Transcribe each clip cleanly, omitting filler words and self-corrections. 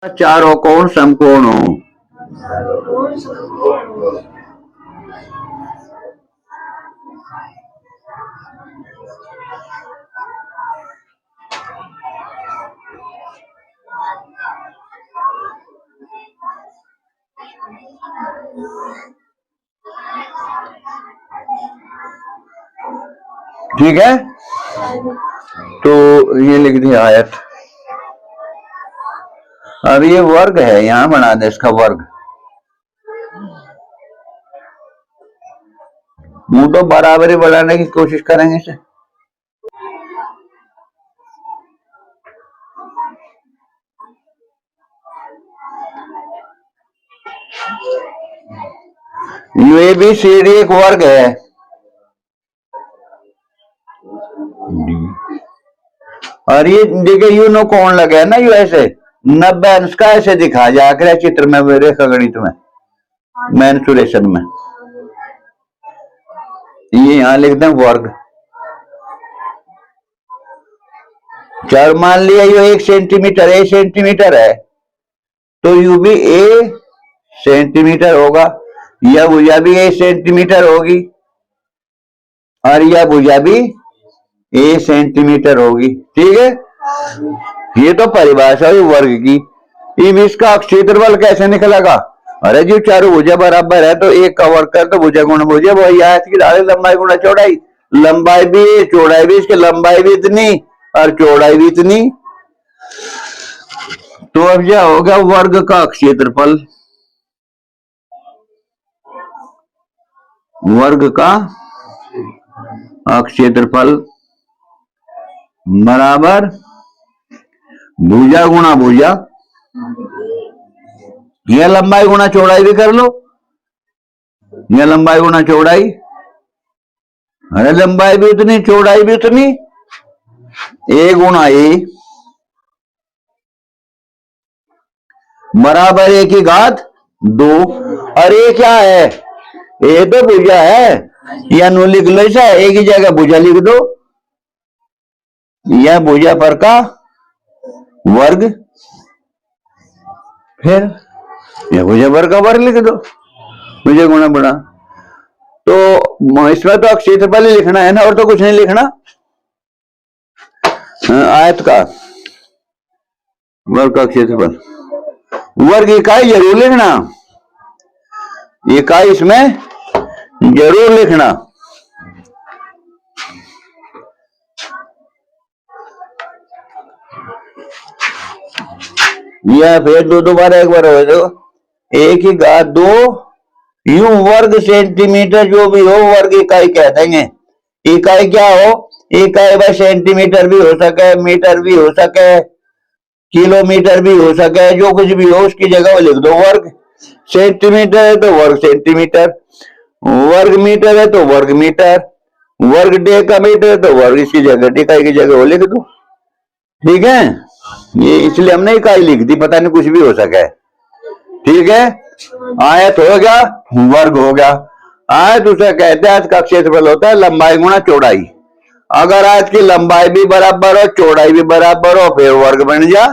चारों कोण समकोण हो। ठीक है, तो ये लिख दिया आयत। अब ये वर्ग है, यहां बना दे इसका वर्ग। मुंह तो बराबरी बढ़ाने की कोशिश करेंगे इसे। ये भी सीडी एक वर्ग है। और ये देखिए यू नो कौन लगे है ना, यू ऐसे 90 अंश का ऐसे दिखा जाकर चित्र में, रेखा गणित में, मेंसुरेशन में। ये यहां लिख दें वर्ग। चल मान लिया ये 1 सेंटीमीटर, ए सेंटीमीटर है, तो यू भी ए सेंटीमीटर होगा। यह भुजा भी ए सेंटीमीटर होगी और यह भुजा भी ए सेंटीमीटर होगी। ठीक है, ये तो परिभाषा हुई वर्ग की। अब इसका क्षेत्रफल कैसे निकलेगा? अरे जी चारों भुजा बराबर है तो एक का वर्ग कर तो भुजा गुण भुजा, वही आयत की ढाल लंबाई गुणा चौड़ाई। लंबाई भी चौड़ाई भी, इसकी लंबाई भी इतनी और चौड़ाई भी इतनी, तो अब यह होगा वर्ग का क्षेत्रफल। वर्ग का क्षेत्रफल बराबर भुजा गुणा भुजा, यह लंबाई गुणा चौड़ाई भी कर लो, यह लंबाई गुणा चौड़ाई, अरे लंबाई भी उतनी चौड़ाई भी उतनी, ए गुणा ए बराबर ए की घात 2। और ये क्या है? ए तो भुजा है, या नो लिख लो ऐसा, ए की जगह भुजा लिख दो, यह भुजा पर का वर्ग, फिर यह भुजा पर का वर्ग लिख दो, भुजा गुणा बड़ा। तो इसमें तो क्षेत्रफल ही लिखना है ना, और तो कुछ नहीं लिखना। आयत का वर्ग का क्षेत्रफल, वर्ग इकाई जरूर लिखना, इकाई इसमें जरूर लिखना। यह फिर दोबारा एक बार हो जाओ, ए की घात 2 यू वर्ग सेंटीमीटर, जो भी हो वर्ग इकाई कह देंगे। इकाई क्या हो? इकाई भाई सेंटीमीटर भी हो सके, मीटर भी हो सके, किलोमीटर भी हो सके, जो कुछ भी हो उसकी जगह वो लिख दो वर्ग। सेंटीमीटर है तो वर्ग सेंटीमीटर, वर्ग मीटर है तो वर्ग मीटर, वर्ग डेकामीटर है तो वर्ग, इसकी जगह इकाई की जगह वो लिख दो। ठीक है, ये इसलिए हमने इकाई लिख दी, पता नहीं कुछ भी हो सके। ठीक है, आयत हो गया, वर्ग हो गया। आयत उसे कहते हैं, आयत का क्षेत्रफल होता है लंबाई गुणा चौड़ाई। अगर आयत की लंबाई भी बराबर हो, चौड़ाई भी बराबर हो, फिर वर्ग बन जा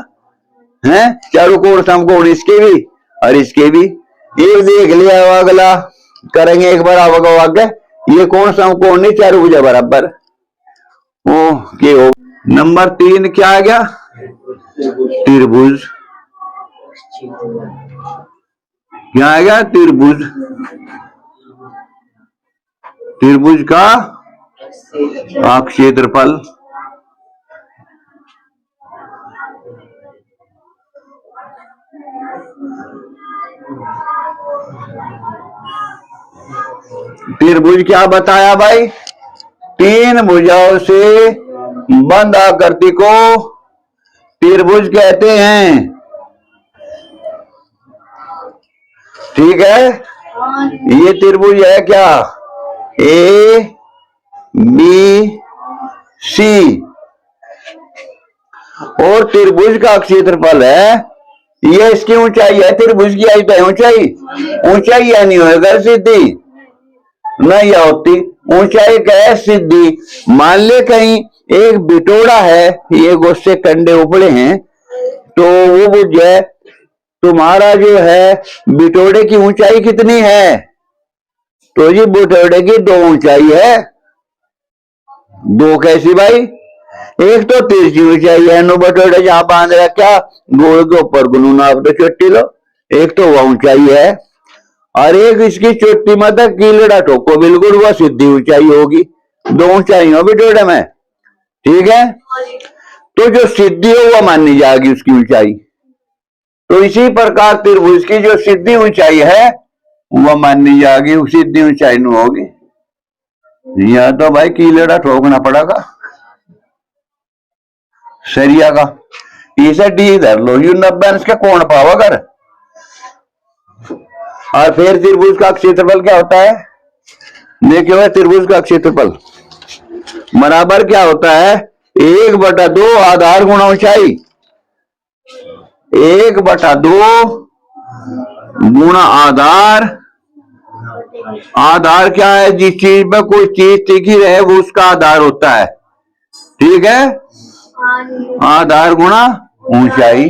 है। चारों कोण समकोण, इसके भी और इसके भी। एक देख लिया, अगला करेंगे एक बार आगे। ये कोण समकोण नहीं, चारों भुजा बराबर। ओके, नंबर 3 क्या आ गया? त्रिभुज। क्या आ गया? त्रिभुज। त्रिभुज का क्षेत्रफल त्रिभुज क्या बताया भाई? 3 भुजाओं से बंद आकृति को त्रिभुज कहते हैं। ठीक है, ये त्रिभुज है क्या? ए बी सी, और त्रिभुज का क्षेत्रफल है, ये इसकी ऊंचाई है। त्रिभुज की ऊंचाई, ऊंचाई या नहीं होगा सीधी, नहीं होती। ऊंचाई क्या है? सीधी। मान ले कहीं एक बिटोड़ा है, ये गोश्त से कंडे उपड़े हैं, तो वो भुज है तुम्हारा जो है बिटोड़े की ऊंचाई कितनी है? तो जी बिटोड़े की 2 ऊंचाई है। 2 कैसी भाई? एक तो तिरछी ऊंचाई है, नो बटोड़े जहां बांध रखा गोल के ऊपर गुनू नाप तो चोटी लो, एक तो वह ऊंचाई है, और एक इसकी चोटी मतलब कीलड़ा ठोको बिल्कुल वह सीधी ऊंचाई होगी। 2 ऊंचाई हो बिटोड़े में, ठीक है। तो जो सीधी हो वह मानी जाएगी उसकी ऊंचाई। तो इसी प्रकार त्रिभुज की जो सीधी ऊंचाई है वह मानी जाएगी, सीधी ऊंचाई न होगी। यह तो भाई कीलड़ा ठोकना पड़ेगा सरिया का। इसे डी धर लो, यू 90 अंश के कोण पाओ अगर। और फिर त्रिभुज का क्षेत्रफल क्या होता है? देखिए त्रिभुज का क्षेत्रफल बराबर क्या होता है? 1/2 आधार गुणा ऊंचाई। 1/2 गुणा आधार। आधार क्या है? जिस चीज में कोई चीज टिकी रहे वो उसका आधार होता है, ठीक है। आधार गुणा ऊंचाई।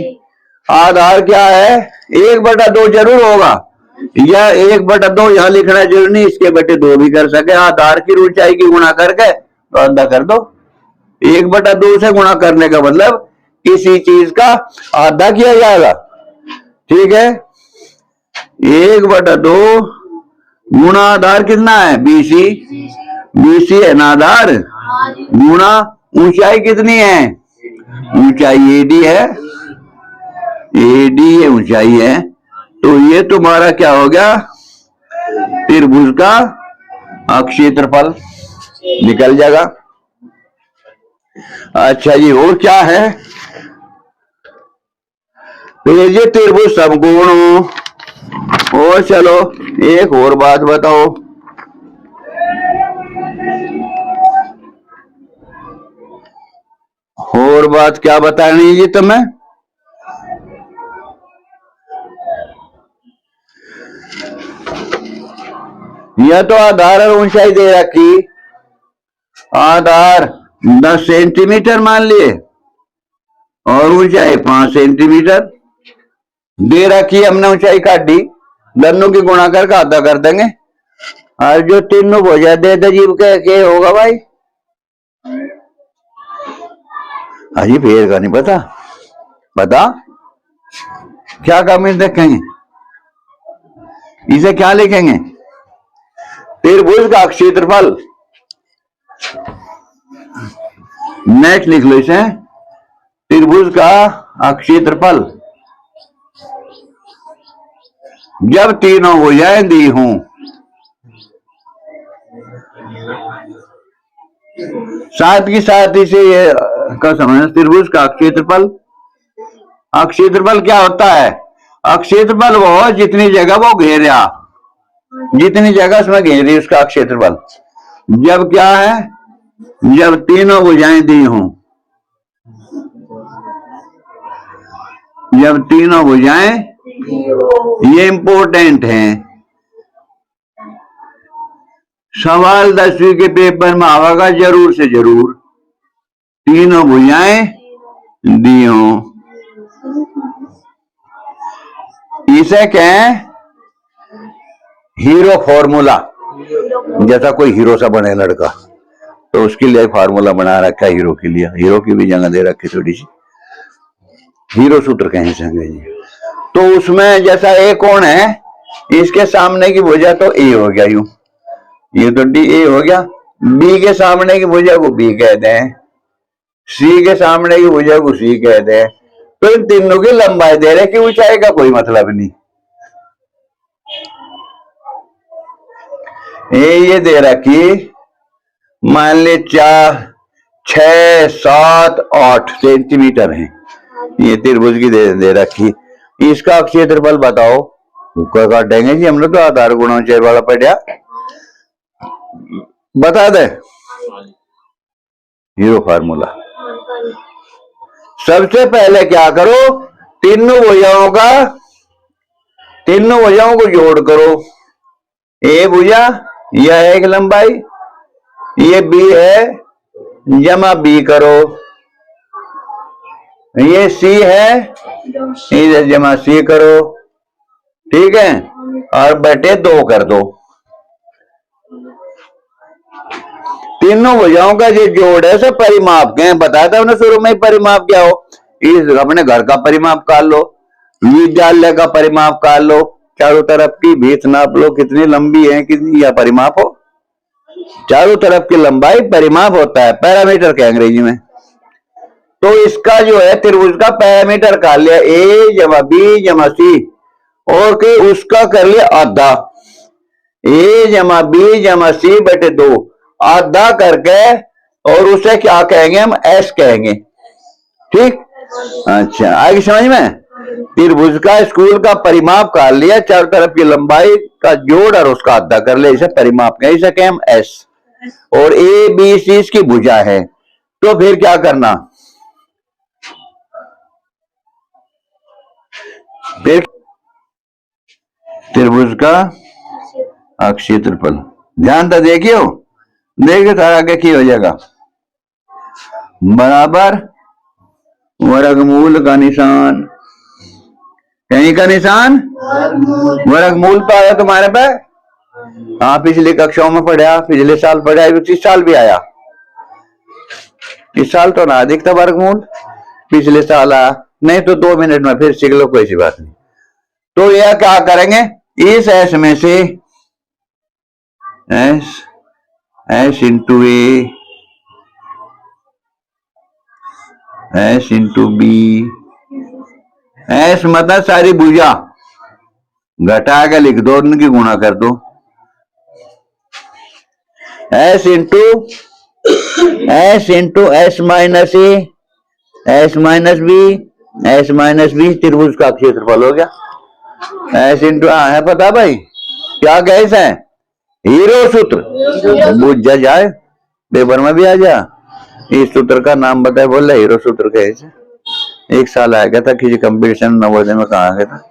आधार क्या है? 1/2 जरूर होगा, या 1/2 यहां लिखना जरूर नहीं, इसके बटे 2 भी कर सके। आधार की ऊंचाई की गुणा करके तो आधा कर दो। 1/2 से गुणा करने का मतलब किसी चीज का आधा किया जाएगा, ठीक है। 1/2 गुणा आधार कितना है? BC। BC है ना आधार, गुणा ऊंचाई कितनी है? ऊंचाई AD है, AD ये ऊंचाई है। तो ये तुम्हारा क्या हो गया? त्रिभुज का क्षेत्रफल निकल जाएगा। अच्छा जी, और क्या है? ये त्रिभुज समकोण हो। और चलो एक और बात बताओ, और बात क्या बतानी है जी तुम्हें? यह तो आधार और ऊंचाई दे रखी। आधार 10 सेंटीमीटर मान लिए और ऊंचाई 5 सेंटीमीटर दे रखी। हमने ऊंचाई काट दी, दोनों की गुणा करके आधा कर देंगे, और जो तीनों भुजा दे दे जीव के होगा भाई। अजी फेर का नहीं पता, बता क्या कमेंट देखेंगे, इसे क्या लिखेंगे? त्रिभुज का क्षेत्रफल। नेक्स्ट लिख लो इसे, त्रिभुज का क्षेत्रफल जब तीनों भुजाएं दी हूं। साथ ही साथ इसे ये का समझना, त्रिभुज का क्षेत्रफल। क्षेत्रफल क्या होता है? क्षेत्रफल वो जितनी जगह वो घेरा, जितनी जगह उसमें घेरी उसका क्षेत्रफल। जब क्या है? जब तीनों भुजाएं दी हों, जब तीनों भुजाएं, ये इंपॉर्टेंट है, सवाल 10वीं के पेपर में आवेगा जरूर से जरूर। तीनों भुजाएं दी हों, इसे कहें हीरो फॉर्मूला। जैसा कोई हीरो सा बने लड़का, तो उसके लिए फार्मूला बना रखा है हीरो के लिए। हीरो की भी जगह दे रखी थोड़ी सी, हीरो सूत्र कहीं संगे जी। तो उसमें जैसा ए कोण है, इसके सामने की भुजा तो ए हो गया, यूं ये तो डी ए हो गया। बी के सामने की भुजा को बी कहते हैं, सी के सामने की भुजा को सी कहते हैं। तो इन तीनों की लंबाई दे रहे कि ऊंचाई का कोई मतलब नहीं। ये दे रखी, मान ले 4, 6, 7, 8 सेंटीमीटर है, ये त्रिभुज की दे रखी। इसका क्षेत्रफल बताओ। काटेंगे जी हम लोग तो आधार गुणा ऊंचाई वाला पढ़ा, बता दे हीरो फार्मूला। सबसे पहले क्या करो? तीनों भुजाओं को जोड़ करो। ए भुजा, यह एक लंबाई, ये बी है, जमा बी करो, ये सी है, इधर जमा सी करो, ठीक है, और बटे 2 कर दो। तीनों भुजाओं का जो जोड़ है सब परिमाप के हैं। बताया था उन्हें शुरू में ही परिमाप क्या हो। इस अपने घर का परिमाप काट लो, विद्यालय का परिमाप काट लो, चारों तरफ की भीत नाप लो, कितनी लंबी है, कितनी, या परिमाप हो। चारों तरफ की लंबाई परिमाप होता है, पैरामीटर के अंग्रेजी में। तो इसका जो है त्रिभुज का पैरामीटर काट लिया, ए जमा बी जमा सी, और के उसका कर लिया आधा, ए जमा बी जमा सी बटे 2, आधा करके, और उसे क्या कहेंगे हम, एस कहेंगे, ठीक। अच्छा, आगे समझ में। त्रिभुज का स्कूल का परिमाप काट लिया, चारों तरफ की लंबाई का जोड़ और उसका आधा कर लिया, इसे परिमाप कहें, इसे कहें हम एस। और ए बी सी इसकी भुजा है। तो फिर क्या करना, फिर त्रिभुज का अक्षीय क्षेत्रफल ध्यान तो देखियो, देखिए तारा आगे की हो जाएगा, बराबर वर्गमूल का निशान, कहीं का निशान, वर्गमूल तो आया तुम्हारे पे। हाँ, पिछली कक्षाओं में पढ़ा, पिछले साल पढ़ा, इस साल भी आया। इस साल तो ना अधिक था वर्गमूल, पिछले साल आया नहीं, तो 2 मिनट में फिर सीख लो, कोई सी बात नहीं। तो यह क्या करेंगे, इस एस में से एस इंटू ए, एस इंटू बी, एस मतलब सारी भुजा घटा के लिख दो, उनकी गुणा कर दो, एस इंटू एस माइनस ए, एस माइनस बी, त्रिभुज का क्षेत्रफल हो गया। एस इंटू है पता भाई क्या कैसे है, हीरो सूत्र, बुझ जाए, पेपर में भी आ जा। इस सूत्र का नाम बताए, बोल रहे हीरो सूत्र कैसे। एक साल आ गया था किसी कंपटीशन नवोदय में, कहा गया था,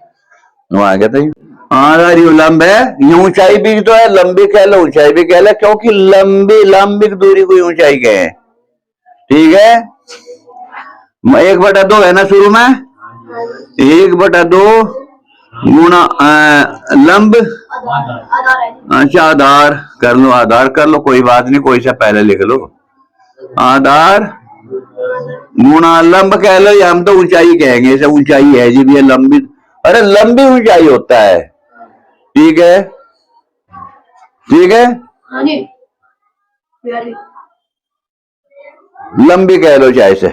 वहां आ गया था। आधार यू लंब है, ये ऊंचाई भी तो है, लंबी कह लो ऊंचाई भी कह लो, क्योंकि लंबी दूरी को ऊंचाई कहे, ठीक है। 1/2 है ना शुरू में, 1/2 गुणा लंब, अच्छा आधार कर लो, आधार कर लो, कोई बात नहीं, कोई सा पहले लिख लो, आधार गुणा लंब कह लो, या हम तो ऊंचाई कहेंगे, ऐसे ऊंचाई है जी भी, लंबी, अरे लंबी ऊंचाई होता है, ठीक है, ठीक है, लंबी कह लो चाहे से,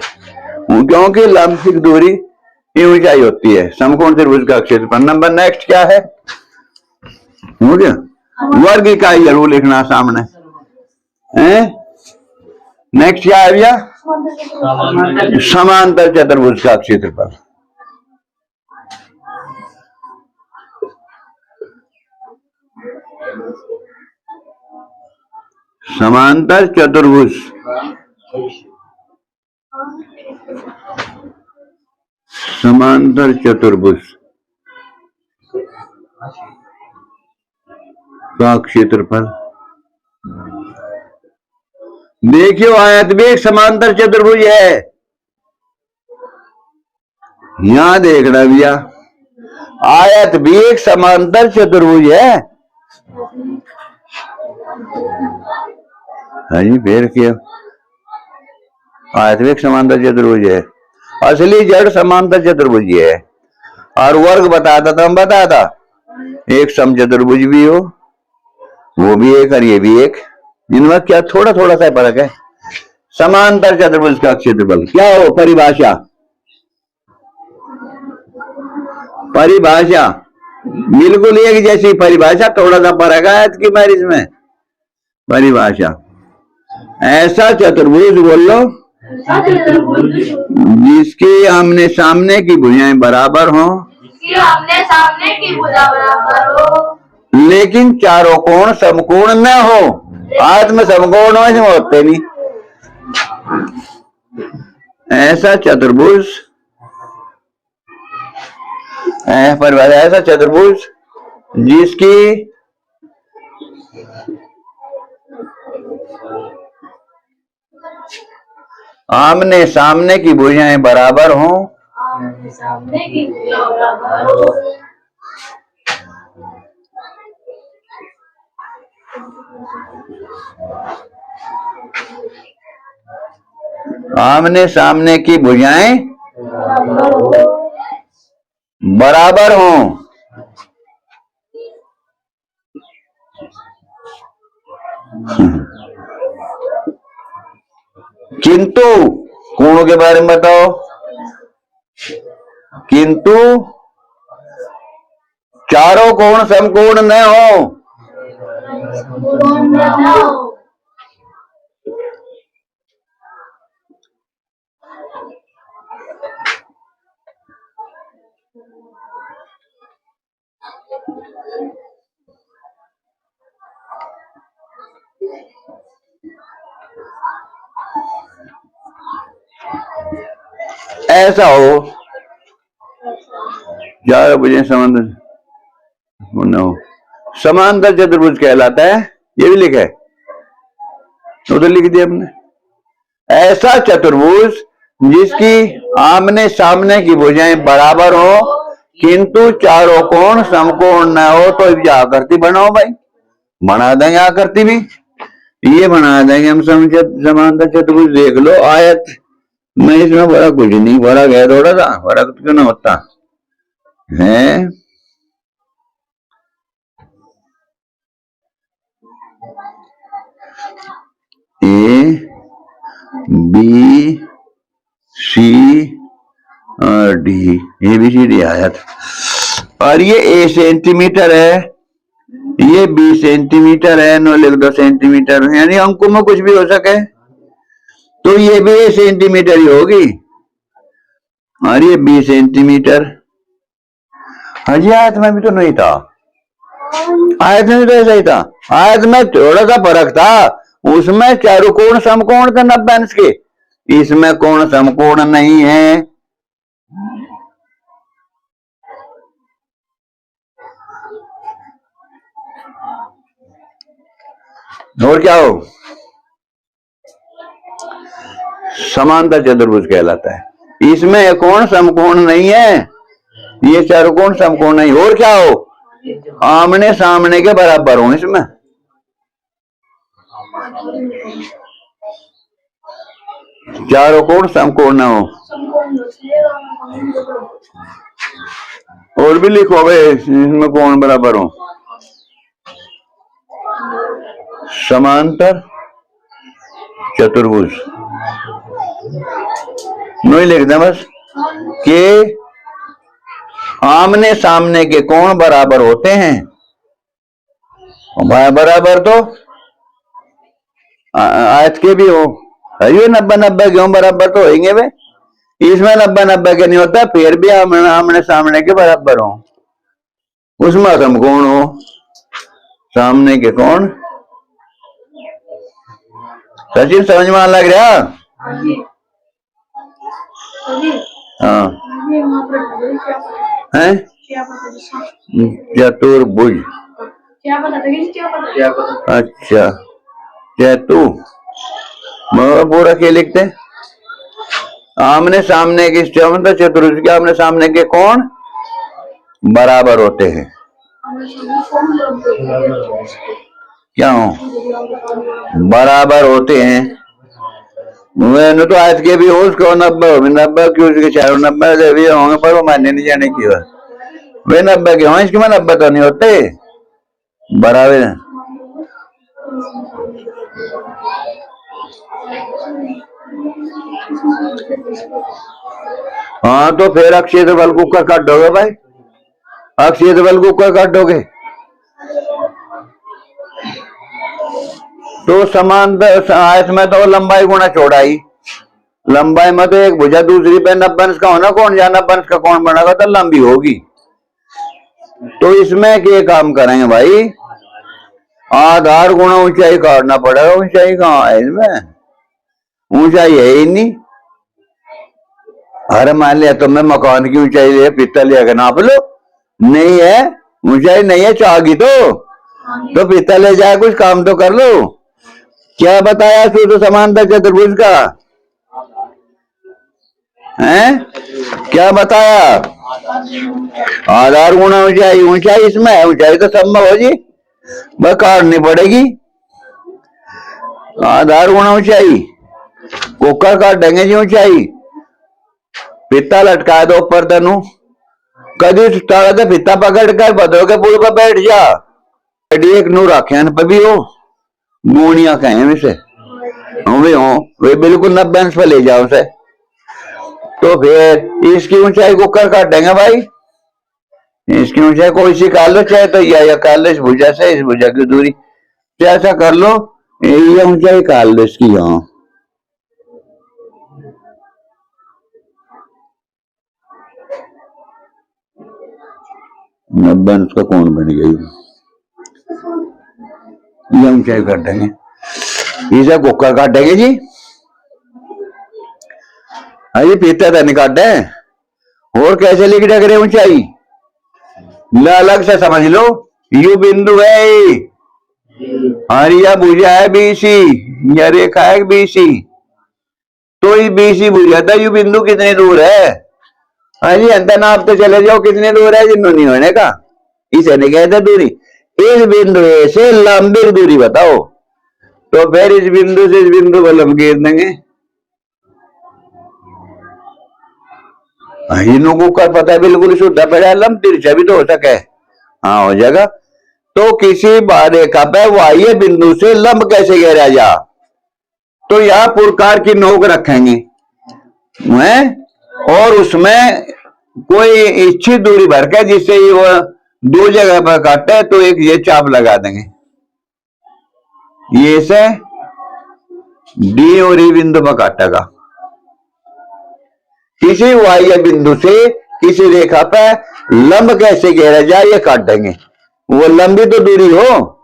क्योंकि लंबी दूरी की ऊंचाई होती है। समकोण त्रिभुज का क्षेत्रफल। नंबर नेक्स्ट क्या है, हो गया, वर्ग इकाई जरूर लिखना सामने है। नेक्स्ट क्या है भैया, समांतर चतुर्भुज का क्षेत्रफल। समांतर चतुर्भुज, समांतर चतुर्भुज का क्षेत्रफल। देखियो, आयत भी एक समांतर चतुर्भुज है, यहां देखना भैया, आयत भी एक समांतर चतुर्भुज है। हाँ जी, फिर क्या, आयत भी एक समांतर चतुर्भुज है, असली जड़ समांतर चतुर्भुज है। और वर्ग बताता था, हम बताया था, एक समचतुर्भुज भी हो, वो भी एक, और ये भी एक, इनमें क्या थोड़ा थोड़ा सा फर्क है। समांतर चतुर्भुज का क्षेत्रफल क्या हो, परिभाषा, परिभाषा बिल्कुल एक जैसी परिभाषा, थोड़ा सा फर्क है कि मैरिज में। परिभाषा, ऐसा चतुर्भुज बोल लो जिसके आमने सामने की भुजाएं बराबर हों, लेकिन चारों कोण समकोण न हो। आयत में समकोण हो, इसमें होते नहीं। ऐसा चतुर्भुज, परिभाषा, ऐसा चतुर्भुज जिसकी आमने सामने की भुजाएं बराबर हों, आमने सामने की भुजाएं बराबर हो, आमने सामने की भुजाएं बराबर हो, बराबर हों, किंतु कोणों के बारे में बताओ। किंतु चारों कोण समकोण न हो। कोण न हो, ऐसा हो, 11 बजे समांतर हो, समांतर चतुर्भुज कहलाता है। ये भी लिखा है, उधर लिख दिया हमने। ऐसा चतुर्भुज जिसकी आमने सामने की भुजाएं बराबर हो किंतु चारों कोण समकोण न हो, तो आकृति बनाओ भाई। बना देंगे आकृति भी, ये बना देंगे हम समांतर चतुर्भुज। देख लो आयत में, इसमें बड़ा कुछ नहीं, फर्क है थोड़ा सा, फर्क क्यों ना होता है। ए बी सी और D, A B C D आयत, और ये ए सेंटीमीटर है, ये 20 सेंटीमीटर है, नो लिख दो सेंटीमीटर, यानी अंकों में कुछ भी हो सके, तो ये भी 1 सेंटीमीटर ही होगी, और ये 20 सेंटीमीटर। हाजी आयत में भी तो नहीं था, आयत में तो ऐसा ही था, आयत में थोड़ा सा फर्क था, उसमें चारों कोण समकोण थे 90 अंश के, इसमें कोण समकोण नहीं है। और क्या हो, समांतर चतुर्भुज कहलाता है। इसमें कोण समकोण नहीं है, ये चारों कोण समकोण नहीं। और क्या हो, आमने सामने के बराबर हो, इसमें चारों कोण समकोण न हो। और भी लिखो भाई, इसमें कोण बराबर हो। समांतर चतुर्भुज नहीं लिख दे बस, के आमने सामने के कोण बराबर होते हैं। बराबर तो आयत के भी हो, है 90-90 के बराबर तो होंगे वे, इसमें 90-90 के नहीं होता, फिर भी आमने सामने के बराबर हो, उसमें समकोण हो, सामने के कोण। सचिन समझ में लग रहा? हाँ है चतुर्भुज, अच्छा चतु पूरा क्या लिखते हैं, आमने सामने के चतुर्भुज के आमने सामने के कोण बराबर होते हैं। क्या हो, बराबर होते हैं। मैंने तो आज के भी हो, उसको 90 क्यों, उसके चारों 90 भी होंगे, पर वो मानने नहीं जाने की बात, वे 90 के हों, इसके में 90 तो नहीं होते बराबर। हाँ तो फिर अक्षय बल को कर काटोगे भाई, अक्षय बल को कर काटोगे तो समांतर आयत में तो लंबाई गुणा चौड़ाई, लंबाई में तो एक भुजा दूसरी पे 90 अंश का होना, कौन जाना 90 अंश का कौन बनेगा, तो लंबी होगी। तो इसमें क्या काम करेंगे भाई, आधार गुणा ऊंचाई काटना पड़ेगा। ऊंचाई कहाँ है इसमें, ऊंचाई है ही नहीं। अरे मान लिया तुमने मकान की ऊंचाई ले पित्तल लेकर नाप लो, नहीं है ऊंचाई, नहीं है चाहगी तो पित्तल ले जाए, कुछ काम तो कर लो। क्या बताया सूत्र समांतर चतुर्भुज का, हैं? क्या बताया? आधार गुणा ऊंचाई, ऊंचाई इसमें है, ऊंचाई तो संभव हो जी, बस काटनी पड़ेगी। आधार गुणा ऊंचाई, कुकर काट देंगे जी ऊंचाई। फित्ता लटका दो ऊपर तनु, कभी तो फित्ता पकड़ कर बदल के पुल पर बैठ जा। एक नू राख्यान पर भी हो गोनिया कहें वैसे वे बिल्कुल 90 अंश पे ले जाओ से। तो फिर इसकी ऊंचाई कुकर काट देंगे भाई। इसकी ऊंचाई कोई सी काट लो, चाहे तो या काट लो इस भुजा से, इस भुजा की दूरी तो ऐसा कर लो, ये ऊंचाई काट लो इसकी। यहाँ 90 अंश का कोण बन गई, ये ऊंचाई कर देंगे। इसे कुकर काटेंगे जी। अरे पीता था नहीं काटे, और कैसे लिख रख रहे ऊंचाई, अलग से समझ लो। यू बिंदु है और यह भुजा है बीसी, यह रेखा है बीसी, तो ये बीसी भुजा था, यू बिंदु कितनी दूर है? अरे अंतर नाप तो चले जाओ कितने दूर है, जिन्हों नहीं होने का, इसे नहीं कहते दूरी। इस बिंदु से लंबी दूरी बताओ, तो फिर इस बिंदु से इस बिंदु को लंब घेर देंगे। इन्हों को कर पता है बिल्कुल शुद्ध पड़ा, लंब तिरछा भी तो हो सके, हाँ हो जाएगा। तो किसी रेखा पे वाह्य बिंदु से लंब कैसे घेरा जा, तो यह पुरकार की नोक रखेंगे है, और उसमें कोई इच्छित दूरी भर के जिससे वो दो जगह पर काटे, तो एक ये चाप लगा देंगे, ये से डी और ई बिंदु पर काटेगा। किसी वाह्य बिंदु से किसी रेखा पर लंब कैसे घेरा जाए ये काट देंगे, वो लंबी तो दूरी हो।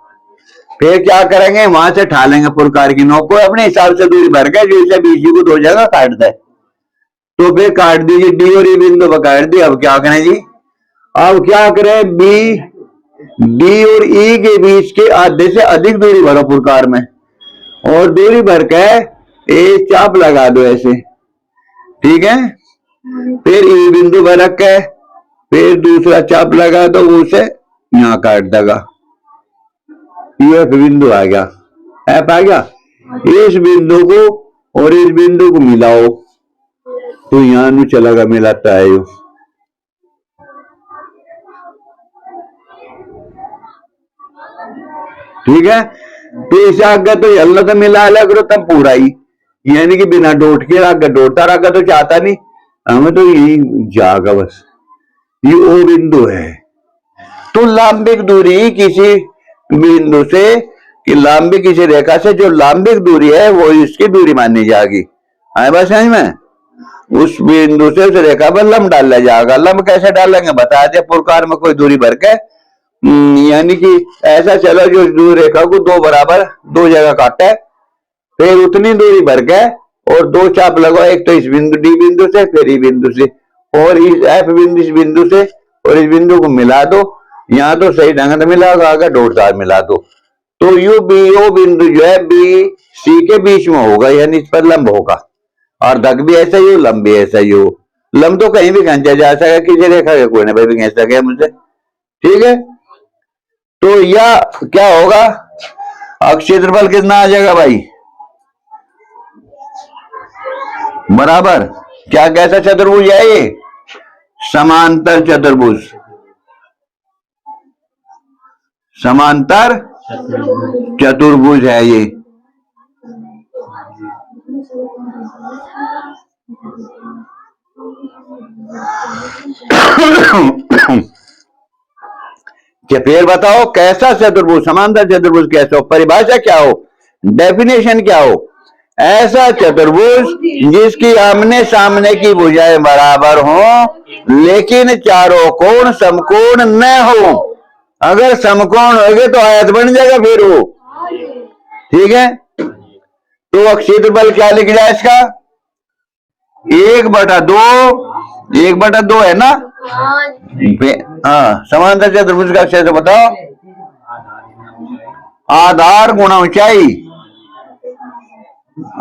फिर क्या करेंगे, वहां से ठा लेंगे पुरकार की नोक को, अपने हिसाब से दूरी भर के जो इसे बीसी को 2 जगह काट दे, तो फिर काट दीजिए डी और ई बिंदु पर काट दी। अब क्या करें जी, अब क्या करें, बी डी और ई के बीच के आधे से अधिक दूरी भरो पुरकार में, और दूरी भर के एक चाप लगा दो ऐसे, ठीक है। फिर ई बिंदु पर रख के फिर दूसरा चाप लगा दो, उसे यहां काट देगा, ये बिंदु आ गया, एफ आ गया। इस बिंदु को और इस बिंदु को मिलाओ, तो यहां नहीं चलेगा, मिलाता है यो, ठीक है। तो इसे आगे तो हल्ला तो मिला अलग करो तब पूरा ही, यानी कि बिना डोट के आगे डोटता रखा तो चाहता नहीं, हमें तो यही जाएगा बस, ये ओ बिंदु है। तो लांबिक दूरी किसी बिंदु से कि लांबिक किसी रेखा से जो लांबिक दूरी है वो इसकी दूरी मानी जाएगी, आए बस समझ में। उस बिंदु से उस रेखा पर लंब डाला जाएगा। लंब कैसे डालेंगे बता दे, पुरकार में कोई दूरी भर के, यानी कि ऐसा चलो जो दूर रेखा को 2 बराबर 2 जगह काटे, फिर उतनी दूरी भर के और 2 चाप लगाओ, एक तो इस बिंदु डी बिंदु से, फिर ई बिंदु से, और इस एफ बिंदु इस बिंदु से और इस बिंदु को मिला दो, यहां तो सही ढंग से मिला होगा, डॉट तार मिला दो, तो यू बी ओ बिंदु जो है बी सी के बीच में होगा, यानी इस पर लंब होगा, और धक भी ऐसा ही हो, लंब भी ऐसा ही हो। लंब तो कहीं भी खींचा जा सके, किसी रेखा के कोई भी खींच सके मुझसे, ठीक है। तो यह क्या होगा, क्षेत्रफल कितना आ जाएगा भाई, बराबर क्या, कैसा चतुर्भुज है ये, समांतर चतुर्भुज, समांतर चतुर्भुज है ये। फिर बताओ कैसा चतुर्भुज, समांतर चतुर्भुज कैसा हो, परिभाषा क्या हो, डेफिनेशन क्या हो, ऐसा चतुर्भुज जिसकी आमने सामने की भुजाएं बराबर हो लेकिन चारों कोण समकोण न हो। अगर समकोण हो गए तो आयत बन जाएगा फिर वो, ठीक है। तो क्षेत्रफल क्या लिख जाए इसका, 1/2 है ना। हाँ, समांतर चतुर्भुज का क्षेत्र बताओ, आधार गुणा ऊंचाई,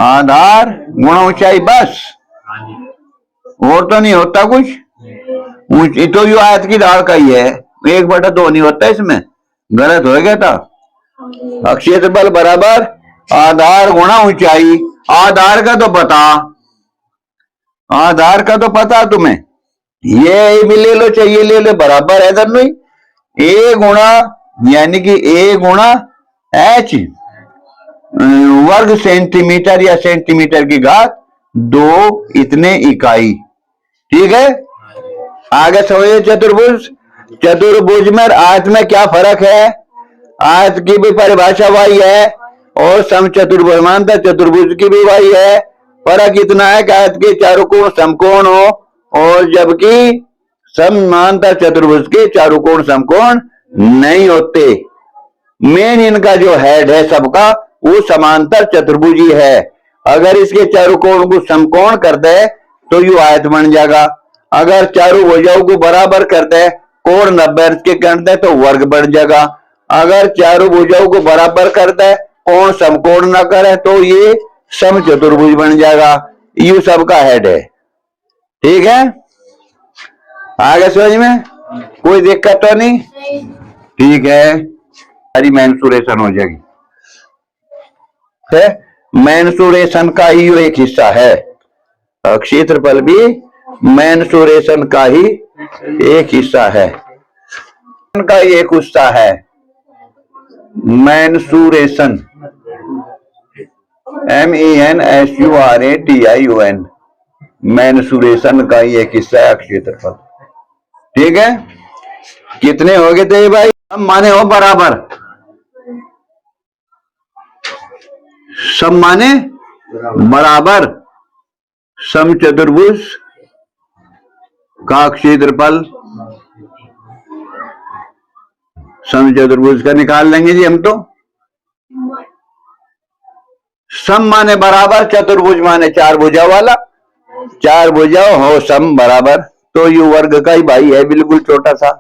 आधार गुणा ऊंचाई, बस और तो नहीं होता कुछ। तो यो आयत की दाढ़ का ही है, 1/2 नहीं होता इसमें, गलत हो गया था। क्षेत्रफल बराबर आधार गुणा ऊंचाई। आधार का तो पता, आधार का तो पता तुम्हें, ये भी ले लो चाहिए ले लो, बराबर है दोनों ही। ए गुणा यानी कि ए गुणा एच वर्ग सेंटीमीटर या सेंटीमीटर की घात 2 इतने इकाई। ठीक है, आगे समझिए चतुर्भुज। चतुर्भुज में आयत में क्या फर्क है? आयत की भी परिभाषा वही है और समचतुर्भुज मानता चतुर्भुज की भी वही है। फर्क इतना है कि आयत के चारों कोण समकोण हो और जबकि समांतर चतुर्भुज के चारों कोण समकोण नहीं होते। मेन इनका जो हेड है सबका वो समांतर चतुर्भुज ही है। अगर इसके चारों कोण को समकोण कर दे तो यू आयत बन जाएगा। अगर चारों भुजाओं को बराबर कर दे, कोण 90 अंश के कर दे तो वर्ग बन जाएगा। अगर चारों भुजाओं को बराबर कर दे, कोण समकोण न करे तो ये समचतुर्भुज बन जाएगा। यू सबका हेड है। ठीक है, आगे समझ में कोई दिक्कत तो नहीं? ठीक है, हरी मेंसुरेशन हो जाएगी। मेंसुरेशन का ही एक हिस्सा है, क्षेत्रफल भी मेंसुरेशन का ही एक हिस्सा है, का एक हिस्सा है मेंसुरेशन, MENSURATION, मेंसुरेशन का ही एक हिस्सा है क्षेत्रफल। ठीक है, कितने हो गए थे भाई? सब माने हो बराबर, सब माने बराबर। समचतुर्भुज का क्षेत्रफल समचतुर्भुज का निकाल लेंगे जी हम तो। सम माने बराबर, चतुर्भुज माने 4 भुजा वाला, 4 भुजा हो सम बराबर, तो यू वर्ग का ही भाई है बिल्कुल छोटा सा।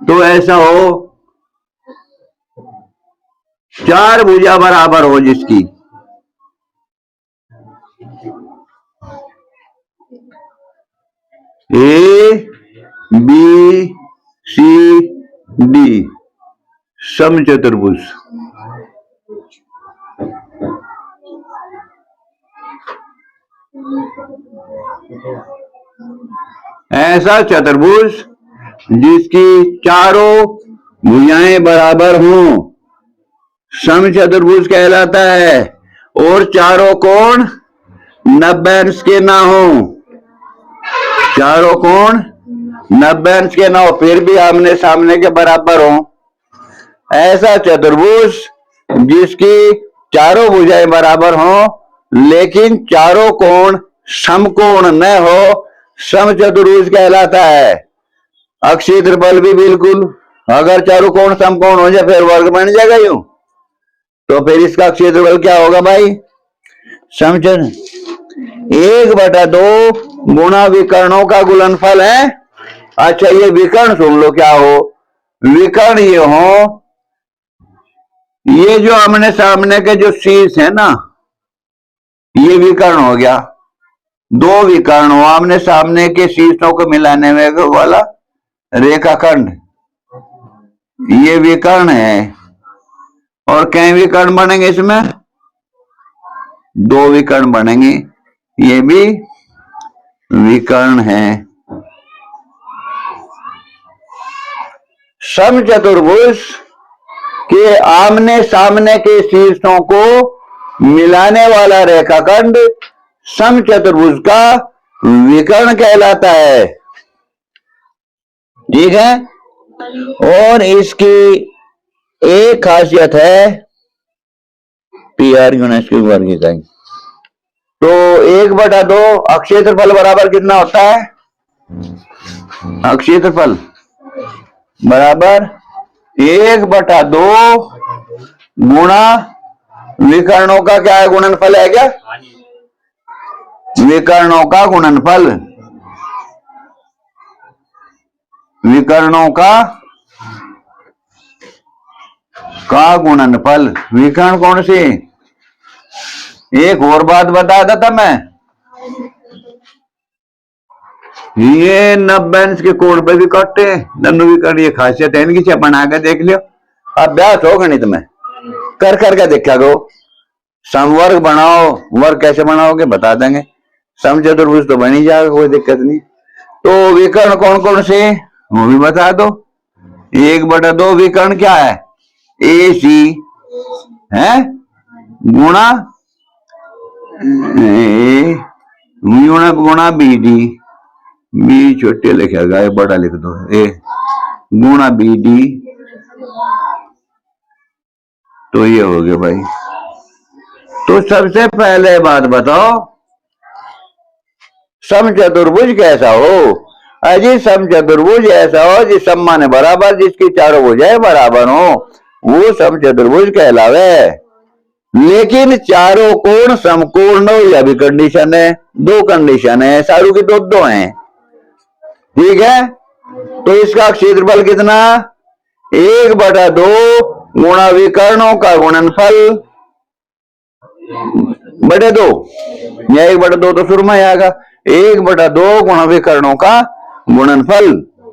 तो ऐसा हो 4 भुजा बराबर हो जिसकी, ए बी सी डी समचतुर्भुज। ऐसा चतुर्भुज जिसकी चारों भुजाएं बराबर हों समचतुर्भुज कहलाता है, और चारों कोण 90 अंश के ना हो, चारों कोण 90 अंश के ना हो फिर भी आमने सामने के बराबर हो। ऐसा चतुर्भुज जिसकी चारों भुजाएं बराबर हो लेकिन चारों कोण समकोण न हो समचतुर्भुज कहलाता है। क्षेत्रफल भी बिल्कुल, अगर चारों कोण समकोण हो जाए फिर वर्ग बन जाएगा यूं, तो फिर इसका क्षेत्रफल क्या होगा भाई? समचतुर्भुज 1/2 गुणा विकर्णों का गुणनफल है। अच्छा, ये विकर्ण सुन लो क्या हो। विकर्ण ये हो, ये जो आमने सामने के जो शीर्ष है ना, ये विकर्ण हो गया। 2 विकर्ण हो, आमने सामने के शीर्षों को मिलाने में वाला रेखाखंड, ये विकर्ण है। और कई विकर्ण बनेंगे इसमें? 2 विकर्ण बनेंगे, ये भी विकर्ण है। समचतुर्भुज के आमने सामने के शीर्षों को मिलाने वाला रेखाखंड समचतुर्भुज का विकर्ण कहलाता है। ठीक है, और इसकी एक खासियत है PR यूनिट की वर्ग इकाई। तो 1/2 क्षेत्रफल बराबर कितना होता है? क्षेत्रफल बराबर 1/2 गुणा विकर्णों का क्या है? गुणनफल है क्या? विकर्णों का गुणनफल, विकर्णों का गुणनफल। विकर्ण कौन सी? एक और बात बता देता मैं, ये 90 इंच के कोण पे भी कटते हैं, नन्नू भी कर, ये खासियत है इनकी, चाहे बना के देख लियो। अभ्यास हो गणित में, कर करके देखा करो। समवर्ग बनाओ, वर्ग कैसे बनाओगे बता देंगे। समचतुर्भुज तो बन ही जाएगा, कोई दिक्कत नहीं। तो विकर्ण कौन कौन से वो भी बता दो। 1/2 विकर्ण क्या है? ए सी है गुणा गुणा बी डी, बी छोटे लिखेगा, ये बड़ा लिख दो, ए गुणा बी डी। तो ये हो गया भाई। तो सबसे पहले बात बताओ, समचतुर्भुज कैसा हो? अजी समचतुर्भुज ऐसा हो जिस सम्मान बराबर, जिसकी चारों भुजाएं बराबर हो, वो समचतुर्भुज कहलावे। लेकिन चारों कोण समकोण हो, यह भी कंडीशन है। दो कंडीशन है, सारू की दो हैं, ठीक है। तो इसका क्षेत्रफल कितना? 1/2 गुणा विकर्णों का गुणनफल बटे 2, या 1/2 तो शुरू में आएगा, 1/2 गुणा विकर्णों का गुणनफल,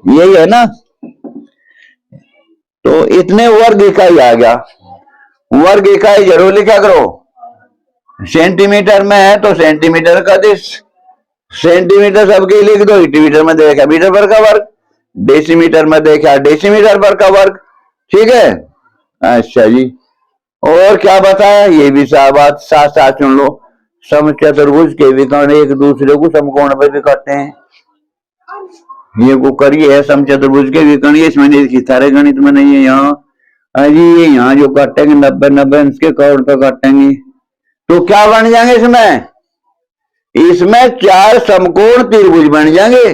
यही है ना। तो इतने वर्ग इकाई आ गया। वर्ग इकाई जरूर लिखा करो। सेंटीमीटर में है तो सेंटीमीटर का दिश, सेंटीमीटर सबके लिख दो। मीटर में देखा मीटर पर का वर्ग, डेसीमीटर में देखा डेसीमीटर पर का वर्ग, ठीक है। अच्छा जी, और क्या बताया? ये भी बात साथ साथ सुन लो। समचतुर्भुज के विकर्ण एक दूसरे को समकोण पर भी करते हैं। ये को करिए है समचतुर्भुज के विकर्ण, इसमें नहीं, सारे गणित में नहीं है। यहाँ अजी ये यहाँ जो काटेंगे 90 इंच के कोण पे काटेंगे, तो क्या बन जाएंगे इसमें? इसमें 4 समकोण त्रिभुज बन जाएंगे।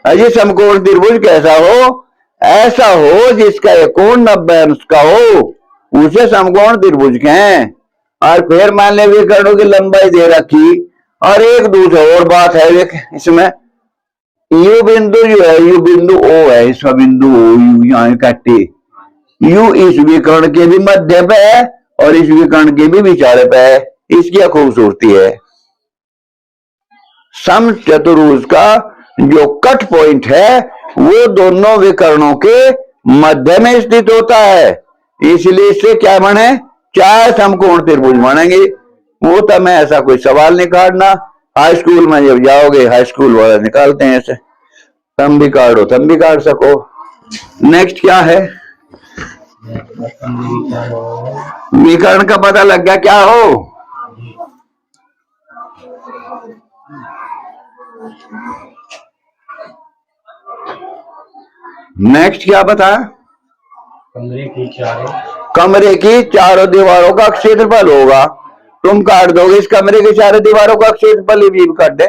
अजी समकोण त्रिभुज कैसा हो? ऐसा हो जिसका एक कोण 90 अंश का हो, उसे समकोण त्रिभुज कहें। और फिर मान ले विकर्णों की लंबाई दे रखी, और एक दूसरा और बात है इसमें, यू बिंदु जो है, यू बिंदु ओ है, इसका बिंदु ओ, यू यहाँ काटे, यू इस विकर्ण के भी मध्य पे है और इस विकर्ण के भी विचार पे है। इसकी खूबसूरती है, समचतुर्भुज का जो कट पॉइंट है वो दोनों विकर्णों के मध्य में स्थित होता है। इसलिए इससे क्या बने? 4 समकोण त्रिभुज बनेंगे। वो तो मैं ऐसा कोई सवाल नहीं काटना, हाई स्कूल में जब जाओगे हाई स्कूल वाले निकालते हैं ऐसे, तुम भी काटो, तुम भी काट सको। नेक्स्ट क्या है? विकर्ण का पता लग गया क्या हो? नेक्स्ट क्या बता? कमरे की चारों दीवारों का क्षेत्रफल होगा। तुम काट दोगे इस कमरे की चारों दीवारों का क्षेत्रफल, भी काट दे।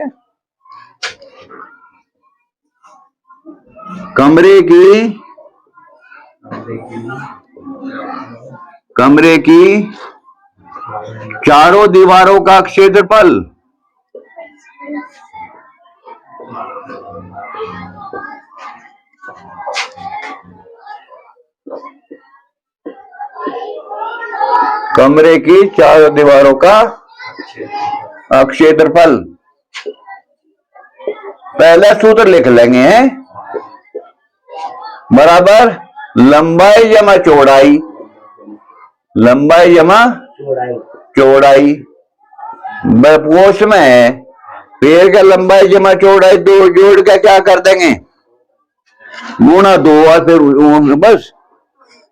कमरे की चारों दीवारों का क्षेत्रफल कमरे की चारों दीवारों का क्षेत्रफल। पहला सूत्र लिख लेंगे, बराबर लंबाई जमा चौड़ाई, लंबाई जमा चौड़ाई कोष में है। पेड़ का लंबाई जमा चौड़ाई दो जोड़ के क्या कर देंगे? गुणा 2, और फिर बस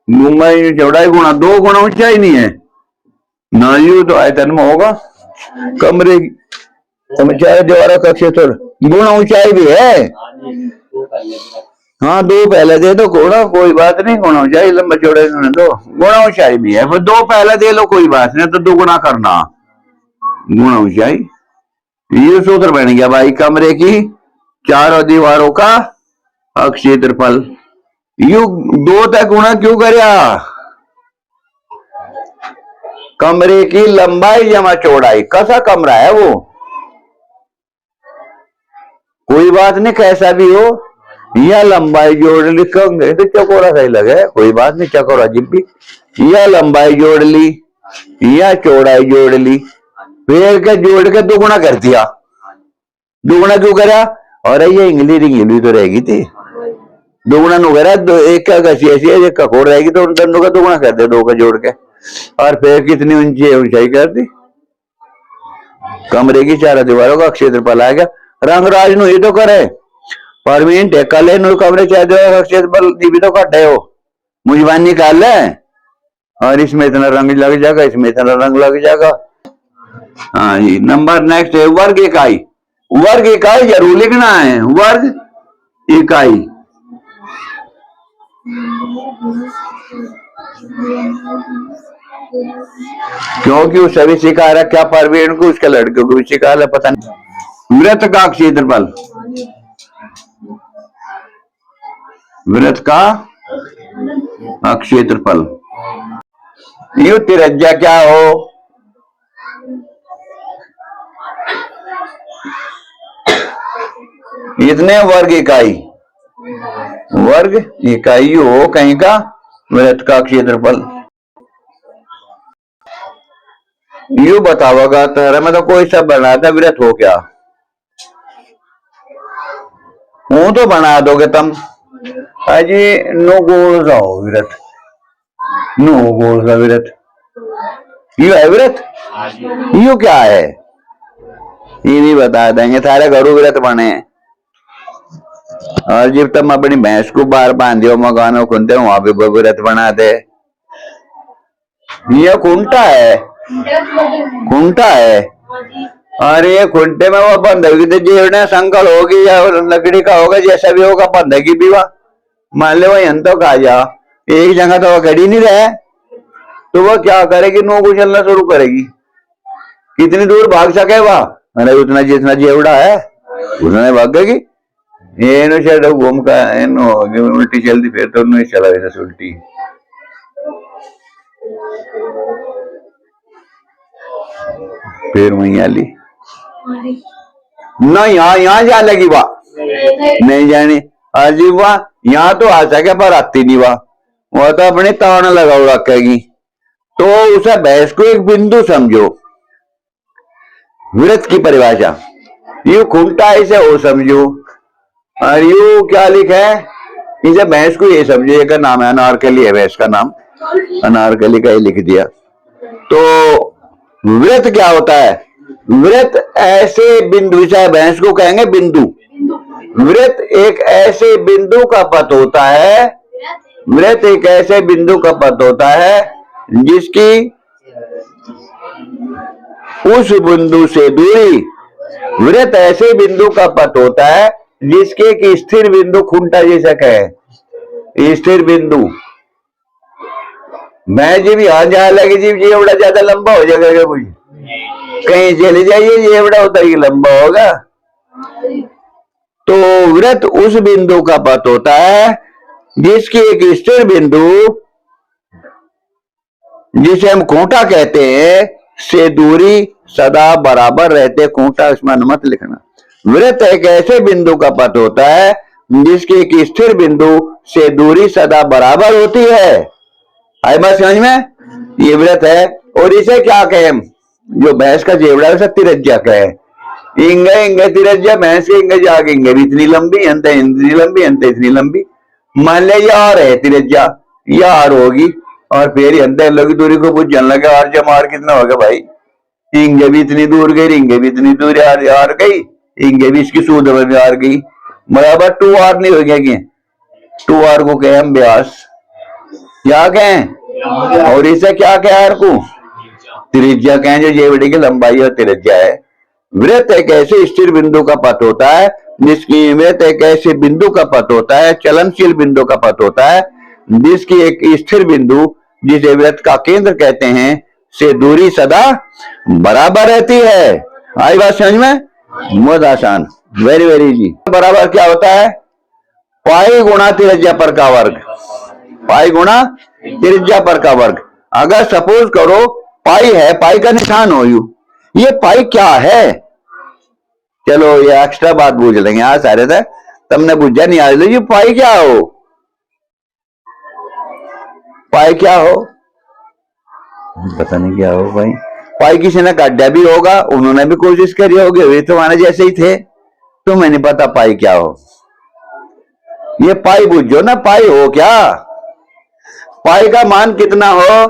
लंबाई चौड़ाई गुणा 2 गुणा ऊंचाई नहीं है ना, यू तो आयतन में होगा। कमरे की चारों दीवारों का क्षेत्र गुणा ऊंचाई भी है। हाँ 2 पहले दे दो, गुणा कोई बात नहीं, गुणा ऊंचाई लंबा चौड़ाई 2 गुणा ऊंचाई भी है, फिर 2 पहले दे लो कोई बात नहीं, तो 2 गुणा करना गुणा ऊंचाई। ये सूत्र बन गया भाई, कमरे की चारों दीवारों का क्षेत्रफल। यू 2 तक गुणा क्यों करया? कमरे की लंबाई जमा चौड़ाई, कैसा कमरा है वो, कोई बात नहीं कैसा भी हो, यह लंबाई जोड़ लिखोगे तो चौकोरा सही लगे, कोई बात नहीं, चौकोरा जिब्बी। यह लंबाई जोड़ ली, यह चौड़ाई जोड़ ली, फिर के जोड़ के 2 गुणा कर दिया। 2 गुणा क्यों करा? और ये इंगली तो रहेगी थी, दुगुना वगैरह एक का ऐसी ऐसी है, एक ककोर रहेगी तो उन दोनों का दुगुना कर दे, दो का जोड़ के। और फिर कितनी ऊंचाई कर दी, कमरे की चारों दीवारों का क्षेत्रफल आ गया। रंग राज नु ही तो करे, परमीन टेकले नु कमरे चाहे क्षेत्रफल भी तो कटे हो, मुझबान निकाल ले, और इसमें इतना रंग लग जाएगा, इसमें इतना रंग लग जाएगा। हाँ जी, नंबर नेक्स्ट है वर्ग इकाई। वर्ग इकाई जरूर लिखना है, वर्ग इकाई। क्योंकि उस सभी सिखा रहा क्या परवीन को, उसके लड़के को भी सिखा रहा, पता नहीं। वृत्त का क्षेत्रफल, वृत्त का क्षेत्रफल, यू त्रिज्या क्या हो, इतने वर्ग इकाई, वर्ग इकाई हो कहीं का वृत्त का क्षेत्रफल। यू बताओगा तो मैं तो कोई सब बनाता, वृत्त हो क्या, हूं तो बना दोगे तुम। अजी नो गोल का हो वृत्त, नो गोल का वृत्त, यू है वृत्त, यू क्या है ये नहीं बता देंगे, सारे घरों वृत्त बने। और जब तुम अपनी भैंस को बाहर बांधियो मकानों खुनते वहां पे व्रत बना दे, ये खुंटा है, खुंटा है, और ये खुंटे में वो बंधक जेवड़े संकल होगी या लकड़ी का होगा, जैसा भी होगा बंधक भी वह मान ले, वही तो खा जा, एक जगह तो वह खड़ी नहीं रहे, तो वह क्या करेगी, नो को चलना शुरू करेगी, कितनी दूर भाग सके वह, अरे उतना जितना जेवड़ा है उतना भागेगी। ये नो शायद घूम का उल्टी चलती, फिर तो नहीं चला वैसे उल्टी। फिर वहीं आली ना, यहाँ जा लगी वाह, नहीं जानी अजी वाह, यहाँ तो आ सके पर आती नहीं वाह, वो तो अपने तान लगाओ रखेगी। तो उसे भैंस को एक बिंदु समझो, वृत्त की परिभाषा, यू खुंटा इसे वो समझो, और यू क्या लिखा है, इसे भैंस को ये समझो, का नाम है अनारकली, है भैंस का नाम अनारकली का ही लिख दिया। तो वृत्त क्या होता है, वृत्त ऐसे बिंदु, चाहे भैंस को कहेंगे बिंदु, वृत्त एक ऐसे बिंदु का पथ होता है, वृत्त एक ऐसे बिंदु का पथ होता है जिसकी उस बिंदु से दूरी, वृत्त ऐसे बिंदु का पथ होता है जिसके की स्थिर बिंदु खुंटा जैसा कहे, स्थिर बिंदु। मैं जी भी हाथ जा लगे जी, ये बड़ा ज्यादा लंबा हो जाएगा, कुछ कहीं चले जाइए, ये बड़ा होता है लंबा होगा। तो वृत्त उस बिंदु का पथ होता है जिसकी एक स्थिर बिंदु, जिसे हम खूंटा कहते हैं, से दूरी सदा बराबर रहते, खूंटा इसमें मत लिखना। वृत्त एक ऐसे बिंदु का पथ होता है जिसकी एक स्थिर बिंदु से दूरी सदा बराबर होती है। आई बात समझ में, ये वृत्त है। और इसे क्या कहें, जो भैंस का जेवड़ा है तिरज्या कहे, इंगे इंगे तिरज्या, भैंस के इंगे जाके इंगे भी इतनी लंबी, अंत इतनी लंबी, अंत इतनी लंबी, मान ले यार है तिरज्या, यार होगी, और फिर अंदर लगी दूरी को पूछ जान लगे, और जमार कितना होगा भाई, इंगे भी इतनी दूर गई, इंगे भी इतनी दूर यार गई, इंगे भी इसकी सूद में यार गई, बराबर 2r नहीं हो गया कि 2r को कहे हम व्यास, क्या कहें, और इसे क्या कहें आर को त्रिज्या कहें, जो जेवड़ी की लंबाई और त्रिज्या है। वृत्त एक ऐसे स्थिर बिंदु का पथ होता है जिसकी, वृत्त एक ऐसे बिंदु का पथ होता है, चलनशील बिंदु का पथ होता है जिसकी एक स्थिर बिंदु, जिसे वृत्त का केंद्र कहते हैं, से दूरी सदा बराबर रहती है। आई बात समझ में, बहुत आसान, वेरी वेरी इजी। बराबर क्या होता है, पाई गुणा त्रिज्या पर का वर्ग, पाई गुणा त्रिज्या पर का वर्ग। अगर सपोज करो पाई है, पाई का निशान हो यू, ये पाई क्या है, चलो ये एक्स्ट्रा बात पूछ लेंगे, आज सारे थे तुमने बुझा नहीं, आज ये पाई क्या हो, पाई क्या हो, पता नहीं क्या हो भाई। पाई किसी ने काटा भी होगा, उन्होंने भी कोशिश करी होगी, वे तो हमारे जैसे ही थे, तुम्हें नहीं पता पाई क्या हो। ये पाई बुझो ना, पाई हो क्या? पाई का मान कितना हो?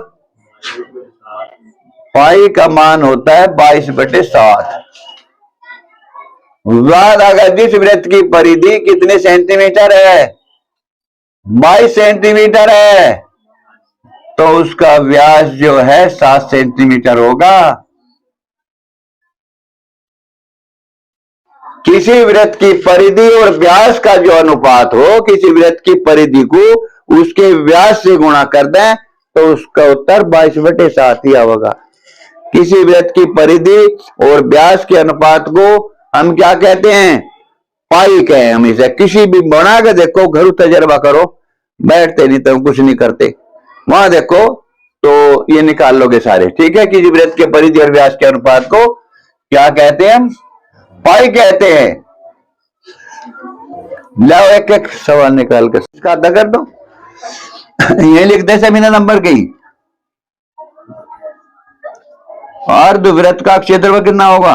पाई का मान होता है 22/7। अगर जिस वृत्त की परिधि कितने सेंटीमीटर है? 22 सेंटीमीटर है, तो उसका व्यास जो है 7 सेंटीमीटर होगा। किसी वृत्त की परिधि और व्यास का जो अनुपात हो, किसी वृत्त की परिधि को उसके व्यास से गुणा कर दें तो उसका उत्तर 22/7 ही होगा। किसी वृत्त की परिधि और व्यास के अनुपात को हम क्या कहते हैं? पाई कहें हम इसे। किसी भी बना के देखो, घर तजर्बा करो, बैठते नहीं तो कुछ नहीं करते, वहां देखो तो ये निकाल लोगे सारे। ठीक है, किसी वृत्त के परिधि और व्यास के अनुपात को क्या कहते हैं? पाई कहते हैं। लाओ एक एक सवाल निकाल कर इसका अदा कर दो। ये लिख दे सेमिनर नंबर की। अर्धवृत्त का क्षेत्रफल कितना होगा?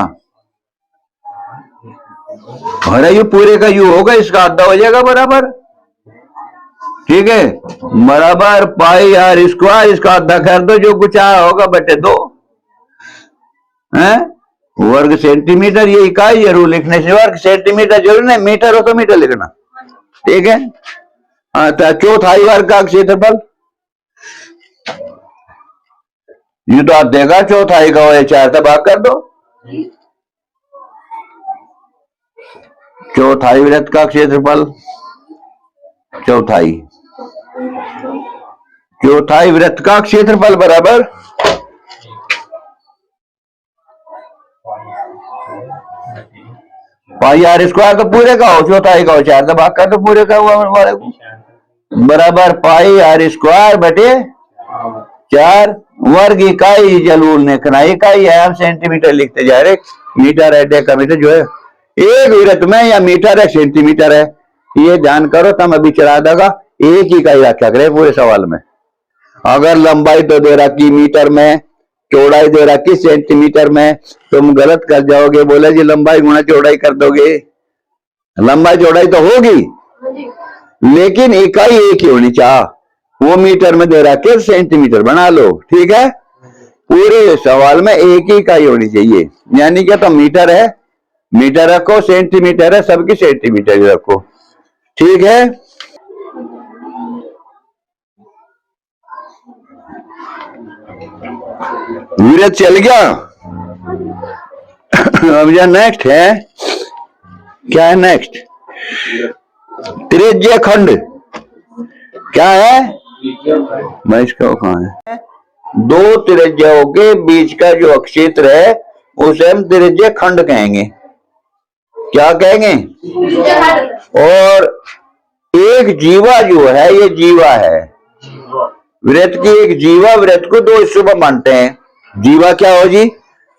अरे यू पूरे का यू होगा, इसका आधा हो जाएगा बराबर। ठीक है, बराबर पाई आर स्क्वायर, इसका आधा कर दो, जो कुछ आया होगा बटे 2 है। वर्ग सेंटीमीटर ये इकाई जरूर लिखने से, वर्ग सेंटीमीटर जरूर नहीं, मीटर हो तो मीटर लिखना। ठीक है, तो चौथाई वर्ग का क्षेत्रफल ये तो आप देगा, चौथाई का हो 4 से भाग कर दो। चौथाई वृत्त का क्षेत्रफल, चौथाई वृत्त का क्षेत्रफल बराबर पाई आर स्क्वायर, तो पूरे का हो, चौथाई का हो 4 से भाग कर दो, पूरे का हुआ वाले को बराबर पाई आर स्क्वायर बटे 4। वर्ग इकाई जरूर लिखना, इकाई है हम सेंटीमीटर लिखते जा रहे, मीटर है डेकामीटर जो है एक वृत्त में, या मीटर है सेंटीमीटर है, ये ध्यान करो। तम अभी चला देगा एक इकाई रखा करे पूरे सवाल में। अगर लंबाई तो दे रखी मीटर में, चौड़ाई दे रखी सेंटीमीटर में, तुम गलत कर जाओगे, बोले जी लंबाई गुणा चौड़ाई कर दोगे। लंबाई चौड़ाई तो होगी, लेकिन इकाई एक ही होनी चाहिए। वो मीटर में दे रखे सेंटीमीटर बना लो। ठीक है, पूरे सवाल में एक ही इकाई होनी चाहिए, यानी क्या? तो मीटर है मीटर रखो, सेंटीमीटर है सबकी सेंटीमीटर ही रखो। ठीक है, वृत्त चल गया। अब यह नेक्स्ट है, क्या है नेक्स्ट? त्रिज्य खंड। क्या है? मैं इसका कहां है? दो त्रिज्याओं के बीच का जो क्षेत्र है उसे हम त्रिज्य खंड कहेंगे। क्या कहेंगे? और एक जीवा जो है, ये जीवा है वृत्त की, एक जीवा वृत्त को 2 हिस्सों में बांटते हैं। जीवा क्या हो जी?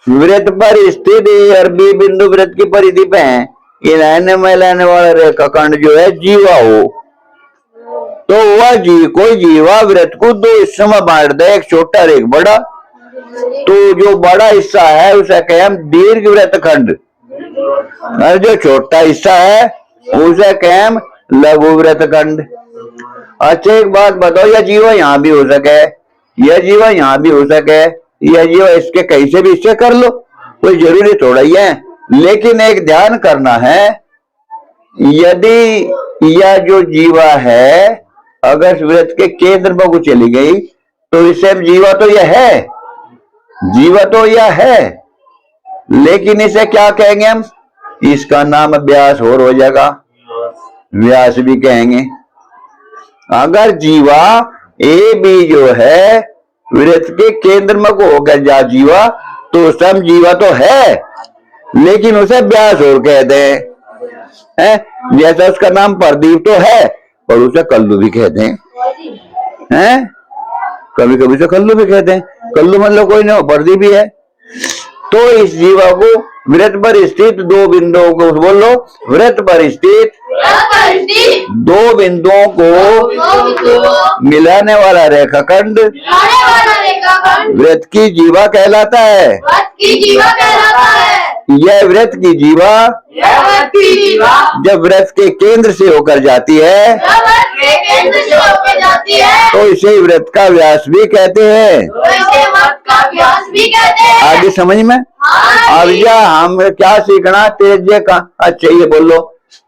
वृत्त पर स्थित और बी बिंदु वृत्त की परिधि पे है, ये रहने में लेने वाला रेखाखंड जो है जीवा हो, तो वह कोई जीवा वृत्त को 2 हिस्सों में बांट दे, एक छोटा और एक बड़ा। तो जो बड़ा हिस्सा है उसे कहें हम दीर्घ वृत्त खंड, और जो छोटा हिस्सा है उसे कहें हम लघु वृत्त खंड। अच्छा एक बात बताओ, यह जीवा यहाँ भी हो सके, यह जीवा यहाँ भी हो सके, यह जीवा इसके कहीं से भी इससे कर लो, कोई जरूरी थोड़ा ही है। लेकिन एक ध्यान करना है, यदि यह जो जीवा है अगर वृत्त के केंद्र पर को चली गई तो इसे जीवा तो यह है, जीवा तो यह है, लेकिन इसे क्या कहेंगे हम? इसका नाम व्यास और हो जाएगा, व्यास भी कहेंगे। अगर जीवा ए बी जो है वृत्त के केंद्र में को होकर जा जीवा, तो सम जीवा तो है, लेकिन उसे व्यास और कहते हैं। जैसा उसका नाम प्रदीप तो है, पर उसे कल्लू भी कहते हैं, कभी कभी उसे कल्लू भी कहते हैं। कल्लू मतलब कोई नहीं, प्रदीप भी है। तो इस जीवा को वृत्त पर स्थित 2 बिंदुओं को बोलो, वृत्त पर स्थित 2 बिंदुओं को मिलाने वाला रेखाखंड वृत्त की जीवा कहलाता है। यह व्रत की जीवा यह व्रत की जीवा जब व्रत के केंद्र से होकर जाती है जब व्रत के केंद्र से होकर जाती है तो इसे व्रत का व्यास भी कहते हैं। तो इसे व्रत का व्यास भी कहते हैं। आगे समझ में। हाँ अब जी। या हम क्या सीखना तेज का। अच्छा ये बोलो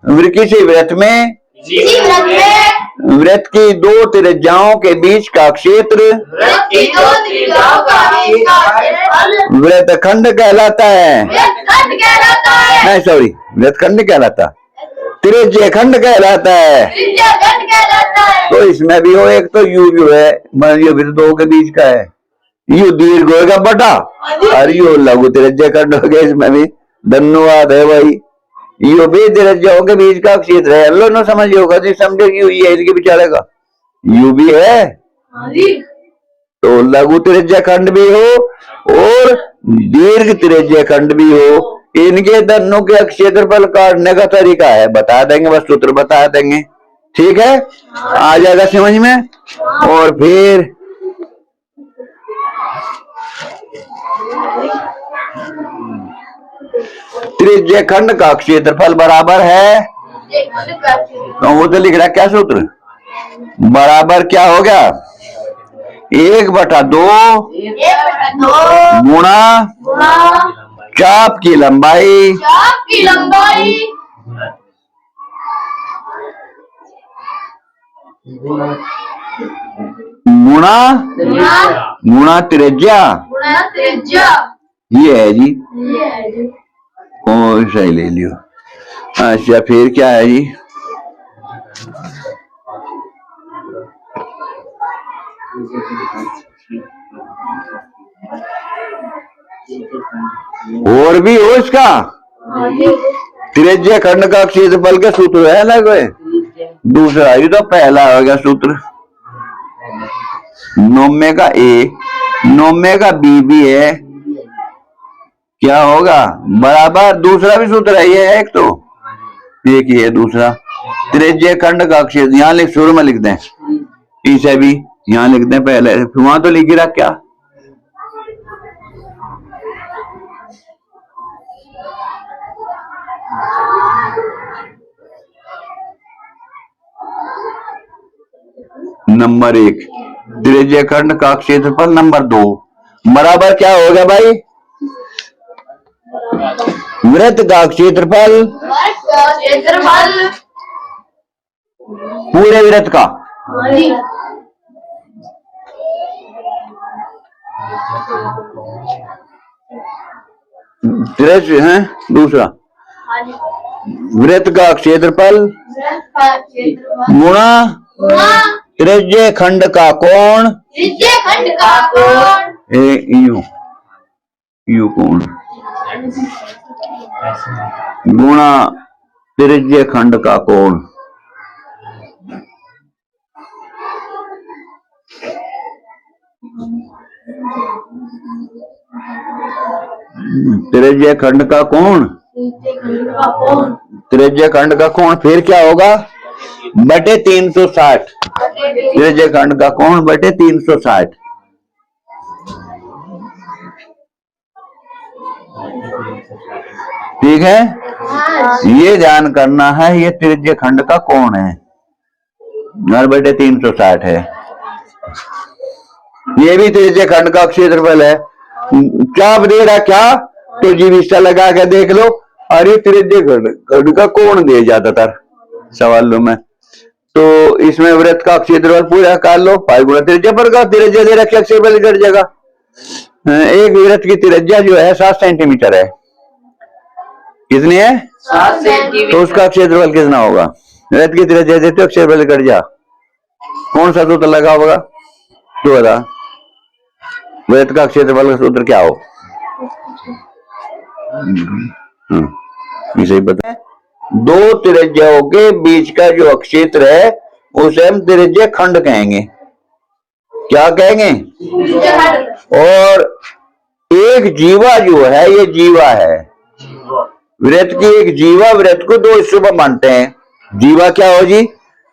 किसी व्रत में इसी व्रत में व्रत की दो त्रिज्याओं के बीच का क्षेत्र व्रत की दो त्रिज्याओं का बीच का क्षेत्रफल व्रत खंड कहलाता है। व्रत खंड कहलाता है। नहीं सॉरी व्रत खंड कहलाता त्रिज्य खंड कहलाता है। त्रिज्या खंड कहलाता है। तो इसमें भी हो एक तो यू जो है ये व्रत दो के बीच का है यू दीर्घ होगा बटा और यू लघु त्रिज्य खंड हो गया। इसमें भी धन्यवाद है भाई। यू भी त्रिज्याओं के बीच का क्षेत्र है। अल्लाह न समझ होगा तो समझे यू ये इसके बेचारे का यू भी है हाँ जी। तो लघु त्रिज्य खंड भी हो और दीर्घ त्रिज्य खंड भी हो। इनके दोनों के क्षेत्रफल काटने का तरीका है बता देंगे बस सूत्र बता देंगे। ठीक है आ जाएगा समझ में। और फिर त्रिज्य खंड का क्षेत्रफल बराबर है तो वो तो लिख रहा क्या सूत्र बराबर क्या हो गया 1/2 गुणा चाप की लंबाई चाप की लंबाई गुणा गुणा त्रिज्या गुणा त्रिज्या ये है जी। ये है जी। ओ सही ले लियो। अच्छा फिर क्या है जी और भी हो इसका हाँ जी। त्रिज्य खंड का क्षेत्रफल का सूत्र है ना कोई दूसरा ये तो पहला हो गया सूत्र 9 का ए 9 का बी भी है क्या होगा बराबर दूसरा भी सूत्र है ये एक तो एक ही है दूसरा त्रिज्य खंड का क्षेत्र यहाँ लिख शुरू में लिख दें इसे भी यहाँ लिख दें पहले वहां तो लिख रहा क्या नंबर 1 त्रिज्य खंड का क्षेत्रफल नंबर 2 बराबर क्या हो गया भाई वृत्त का क्षेत्रफल व्रत का क्षेत्रफल पूरे वृत्त का हाँ जी। त्रिज्य है दूसरा हाँ जी। वृत्त का क्षेत्रफल व्रत का क्षेत्रफल गुणा गुणा त्रिज्य खंड का कोण त्रिज्य खंड का कोण यू कोण गुणा त्रिज्य खंड का कोण त्रिज्य खंड का कोण त्रिज्य खंड का कोण त्रिज्य खंड का कोण फिर क्या होगा बटे 360 त्रिज्य खंड का कोण बटे 360 ठीक है ये ध्यान करना है ये त्रिज्य खंड का कोण है और बटे 360 है। ये भी त्रिज्य खंड का क्षेत्रफल है चाप दे रहा क्या तो जीविष्टा लगा के देख लो अरे त्रिज्य खंड का कोण दे जाता था सवालों में तो इसमें वृत्त का क्षेत्रफल पूरा कर लो पाई गुणा त्रिज्या पर का त्रिज्या दे रखा क्षेत्रफल घट जाएगा। एक वृत्त की त्रिज्या जो है 7 सेंटीमीटर है कितनी है 7 सेंटीमीटर तो उसका क्षेत्रफल कितना होगा वृत्त की त्रिज्या देते हो क्षेत्रफल घट जा कौन सा सूत्र लगा होगा तो बता वृत्त का क्षेत्रफल का सूत्र क्या हो इसे बता दो त्रिज्याओं के बीच का जो क्षेत्र है उसे हम त्रिज्य खंड कहेंगे क्या कहेंगे त्रिज्य खंड और एक जीवा जो है ये जीवा है वृत्त की एक जीवा वृत्त को दो हिस्सों में बांटते हैं जीवा क्या हो जी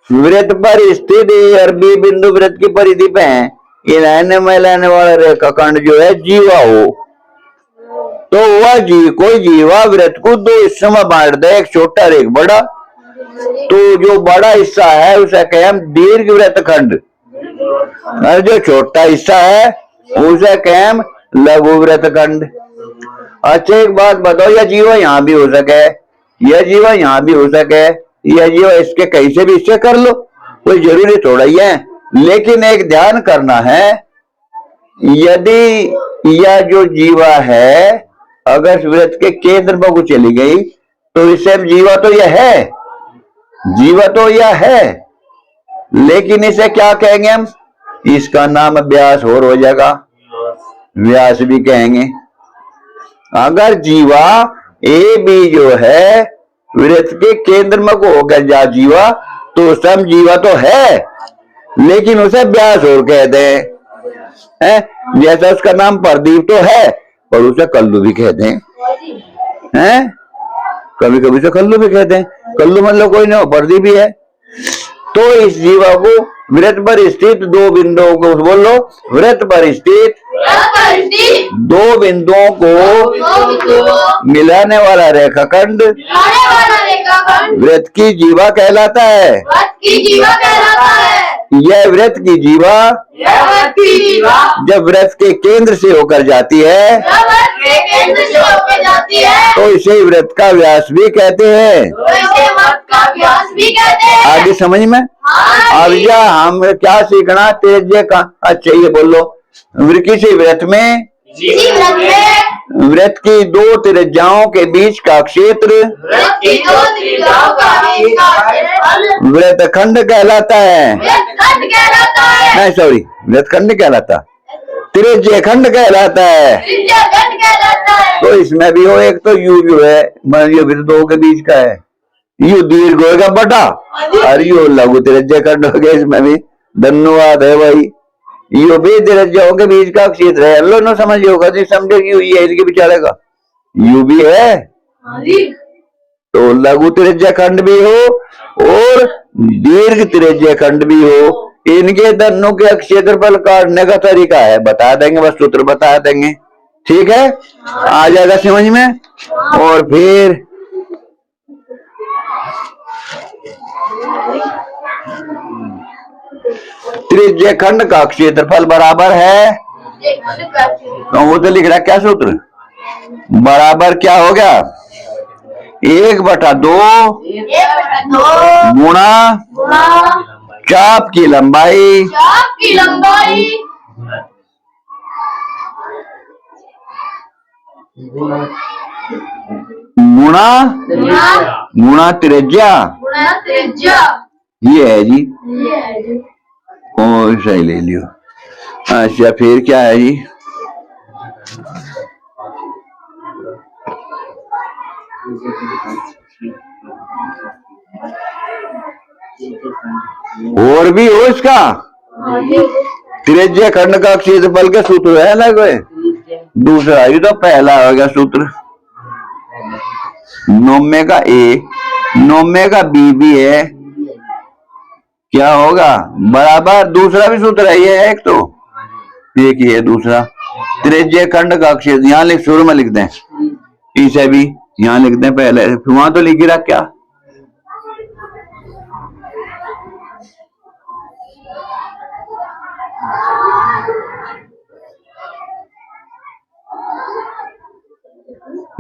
वृत्त पर स्थित और बी बिंदु वृत्त की परिधि पे है ये रहने में लेने वाला रेखा खंड जो है जीवा हो तो वह कोई जीवा वृत्त को दो हिस्सों में बांट दे, एक छोटा और एक बड़ा। तो जो बड़ा हिस्सा है उसे कहें हम दीर्घ वृत्त खंड, और जो छोटा हिस्सा है उसे कहें हम लघु वृत्त खंड। अच्छा एक बात बताओ, यह जीवा यहाँ भी हो सके, यह जीवा यहाँ भी हो सके, यह जीवा इसके कहीं से भी इससे कर लो, कोई जरूरी थोड़ा ही है। लेकिन एक ध्यान करना है, यदि यह जो जीवा है अगर वृत्त के केंद्र में को चली गई तो इससे जीवा तो यह है, जीवा तो यह है, लेकिन इसे क्या कहेंगे हम? इसका नाम व्यास और हो जाएगा, व्यास भी कहेंगे। अगर जीवा ए बी जो है वृत्त के केंद्र में को होकर जा जीवा, तो सम जीवा तो है, लेकिन उसे व्यास और कहते हैं। जैसा उसका नाम प्रदीप तो है और उसे कल्लू भी कहते हैं, कभी कभी उसे कल्लू भी कहते हैं। कल्लू मतलब कोई नहीं, प्रदीप भी है। तो इस जीवा को वृत्त पर स्थित दो बिंदुओं को बोलो, वृत्त पर स्थित दो बिंदुओं को मिलाने वाला रेखाखंड वृत्त की जीवा कहलाता है। यह वृत्त की जीवा जब वृत्त के केंद्र से होकर जाती है तो इसे वृत्त का व्यास भी कहते हैं। आगे समझ में? अब यह हम क्या सीखना तेज का? अच्छा ये बोलो, किसी वृत्त में वृत्त की दो त्रिज्याओं के बीच का क्षेत्र वृत्तखंड कहलाता है। नहीं सॉरी, वृत्तखंड कहलाता, त्रिज्य खंड कहलाता है। तो इसमें भी हो, एक तो यू जो है ये वृत्त दो के बीच का है, यू दीर्घ होगा बड़ा और यू लघु त्रिज्य खंड हो गया। इसमें भी धन्यवाद है भाई, यो भी त्रिज्याओं के बीच का क्षेत्र है। लो ना समझ होगा जी, समझे यू ये इसके बेचारे का यू भी है, तो लघु त्रिज्य खंड भी हो और दीर्घ त्रिज्य खंड भी हो। इनके दोनों के क्षेत्रफल काटने का तरीका है, बता देंगे, बस सूत्र बता देंगे, ठीक है? आ जाएगा समझ में। और फिर त्रिज्य खंड का क्षेत्रफल बराबर है, तो वो तो लिख रहा है क्या सूत्र, बराबर क्या हो गया 1/2 गुणा चाप की लंबाई गुणा त्रिज्या, ये है जी। ओ सही ले लियो। अच्छा फिर क्या है जी, और भी हो इसका त्रिज्य खंड का क्षेत्रफल के सूत्र है ना कोई दूसरा, ये तो पहला हो गया सूत्र, नौमे का ए नौमे का बी भी है, क्या होगा बराबर, दूसरा भी सूत्र है ये, एक तो एक ही है दूसरा, त्रिज्य खंड का क्षेत्र यहाँ लिख, शुरू में लिख दें, इसे भी यहाँ लिख दें पहले, वहां तो लिख रहा क्या,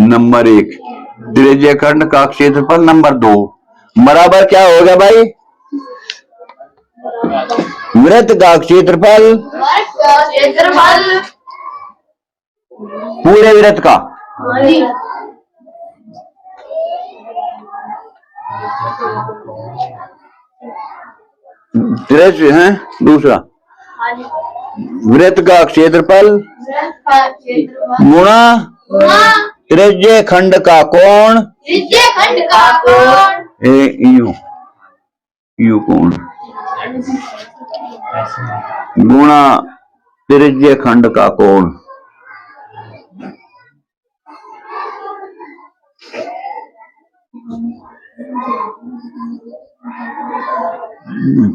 नंबर 1 त्रिज्य खंड का क्षेत्रफल, नंबर 2 बराबर क्या होगा भाई, वृत्त का क्षेत्रफल पूरे वृत्त का, त्रिज्य है दूसरा, वृत्त का क्षेत्रफल गुणा त्रिज्य खंड का कोण, यू कोण गुणा त्रिज्य खंड का कोण,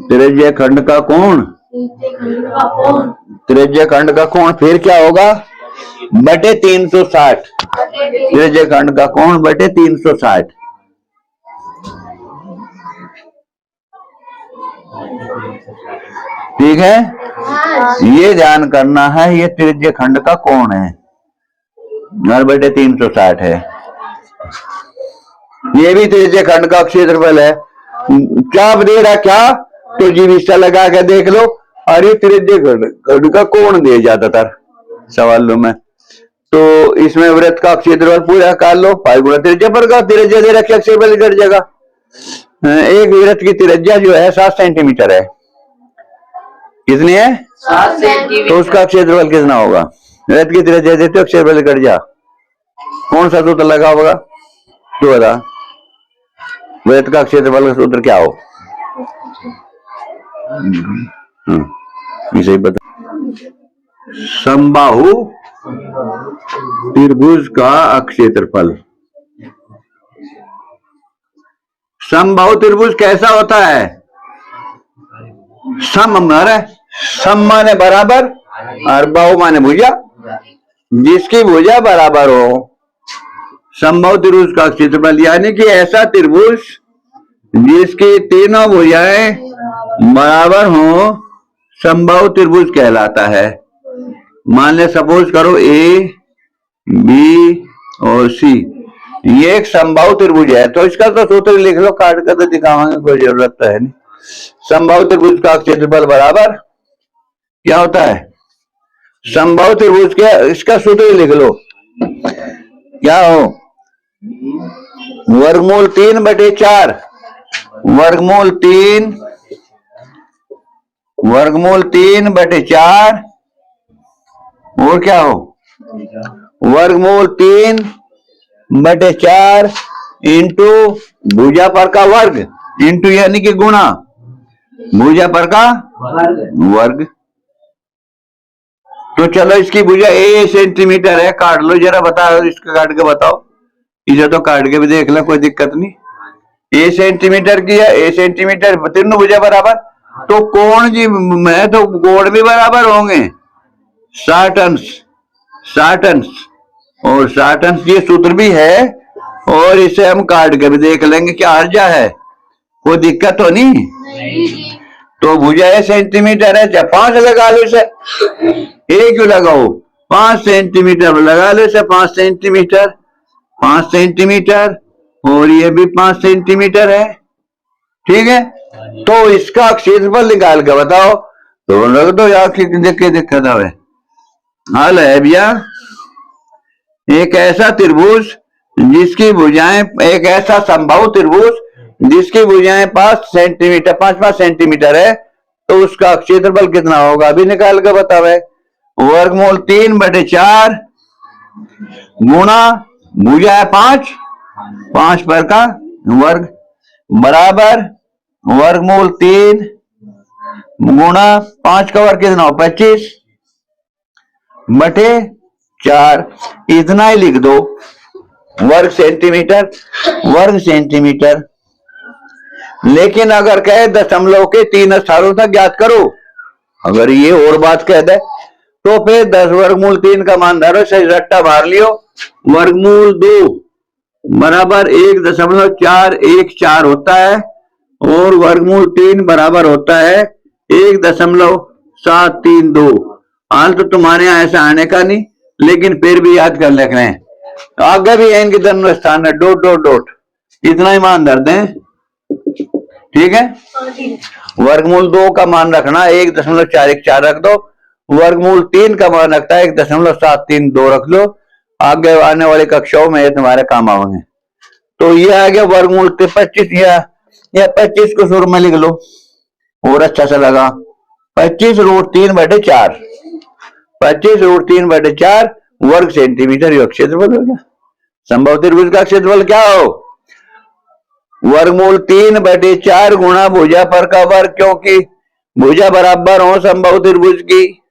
त्रिज्य खंड का कोण, त्रिज्य खंड का कोण, फिर क्या होगा बटे 360, त्रिज्य खंड का कोण बटे 360। ठीक है, ये ध्यान करना है, ये त्रिज्य खंड का कोण है और बटे 360 है। ये भी त्रिज्य खंड का क्षेत्रफल है। क्या दे रहा, क्या तो जीविष्टा लगा के देख लो। और ये त्रिज्य खंड का कोण दे ज्यादातर सवालों में, तो इसमें वृत्त का क्षेत्रफल पूरा कर लो, पाई गुणा त्रिज्या पर का, त्रिज्या दे रखा, क्षेत्रफल कट जाएगा। एक वृत्त की त्रिज्या जो है 7 सेंटीमीटर है। कितनी है? 7 सेंटीमीटर। तो उसका क्षेत्रफल कितना होगा? वृत्त की त्रिज्या देते हो, क्षेत्रफल कट जा, कौन सा सूत्र लगा होगा? तो बता, वृत्त का क्षेत्रफल का सूत्र क्या हो? इसे बता। समबाहु त्रिभुज का क्षेत्रफल। समबाहु त्रिभुज कैसा होता है? सम माने, सम माने बराबर और बाहु माने भुजा, जिसकी भुजा बराबर हो। समबाहु त्रिभुज का क्षेत्रफल यानी कि ऐसा त्रिभुज जिसकी तीनों भुजाएं बराबर हो, समबाहु त्रिभुज कहलाता है। मान ले सपोज करो ए, बी और सी, ये एक समबाहु त्रिभुज है। तो इसका तो सूत्र लिख लो, काट कर तो दिखावांगे, कोई जरूरत तो है नहीं। समबाहु त्रिभुज का क्षेत्रफल बराबर क्या होता है? समबाहु त्रिभुज के इसका सूत्र लिख लो, क्या हो? वर्गमूल 3/4, वर्गमूल 3/4 और क्या हो? वर्गमूल 3/4 इंटू भुजा पर का वर्ग, इंटू यानी कि गुणा भुजा पर का वर्ग। तो चलो इसकी भुजा ए सेंटीमीटर है, काट लो जरा, बताओ इसका काट के बताओ। इसे तो काट के भी देख लो, कोई दिक्कत नहीं। ए सेंटीमीटर की है, ए सेंटीमीटर, तीनों भुजा बराबर, तो कोण जी में तो कोण भी बराबर होंगे, 60 अंश, 60 अंश और 60 अंश, ये सूत्र भी है। और इसे हम काट के भी देख लेंगे क्या अर्जा है, कोई दिक्कत तो नहीं। तो भुजा 1 सेंटीमीटर है, चाहे 5 लगा लो इसे, 1 क्यों लगाओ, 5 सेंटीमीटर लगा लो इसे, 5 सेंटीमीटर, 5 सेंटीमीटर और ये भी 5 सेंटीमीटर है। ठीक है, तो इसका क्षेत्रफल निकाल के बताओ। तो रख दो यार, देख के दिक्कत है। हल है भैया, एक ऐसा त्रिभुज जिसकी भुजाएं, एक ऐसा समबाहु त्रिभुज जिसकी भुजाएं 5 सेंटीमीटर, 5 सेंटीमीटर है, तो उसका क्षेत्रफल कितना होगा अभी निकाल के बतावे। वर्गमूल 3/4 गुणा भुजा है 5 पर का वर्ग बराबर वर्गमूल 3 गुणा 5 का वर्ग कितना हो, 25/4। इतना ही लिख दो, वर्ग सेंटीमीटर, वर्ग सेंटीमीटर। लेकिन अगर कहे दशमलव के 3 स्थानों तक ज्ञात करो, अगर ये और बात कह दे तो फिर 10 वर्गमूल 3 का मान धरो, सही रट्टा मार लियो। वर्गमूल 2 बराबर 1.414 होता है और वर्गमूल 3 बराबर होता है 1.732। हाल तो तुम्हारे यहाँ ऐसा आने का नहीं, लेकिन फिर भी याद कर लिख रहे हैं। आगे भी है इनके दोनों स्थान है, डॉट डॉट डॉट, इतना ही मान धर दें। ठीक है, वर्गमूल 2 का मान रखना 1.414 रख दो, वर्गमूल 3 का मान रखता है 1.732 रख लो। आगे आने वाली कक्षाओं में ये तुम्हारे काम आएंगे। तो ये आ गया वर्गमूल 25, या 25 को शुरू में लिख लो और अच्छा सा लगा, 25√3/4, 25√3/4 वर्ग सेंटीमीटर यो क्षेत्रफल हो गया। समबाहु त्रिभुज का क्षेत्रफल क्या हो, वर्गमूल 3/4 गुणा भुजा पर का वर्ग, क्योंकि भुजा बराबर हो समबाहु त्रिभुज की।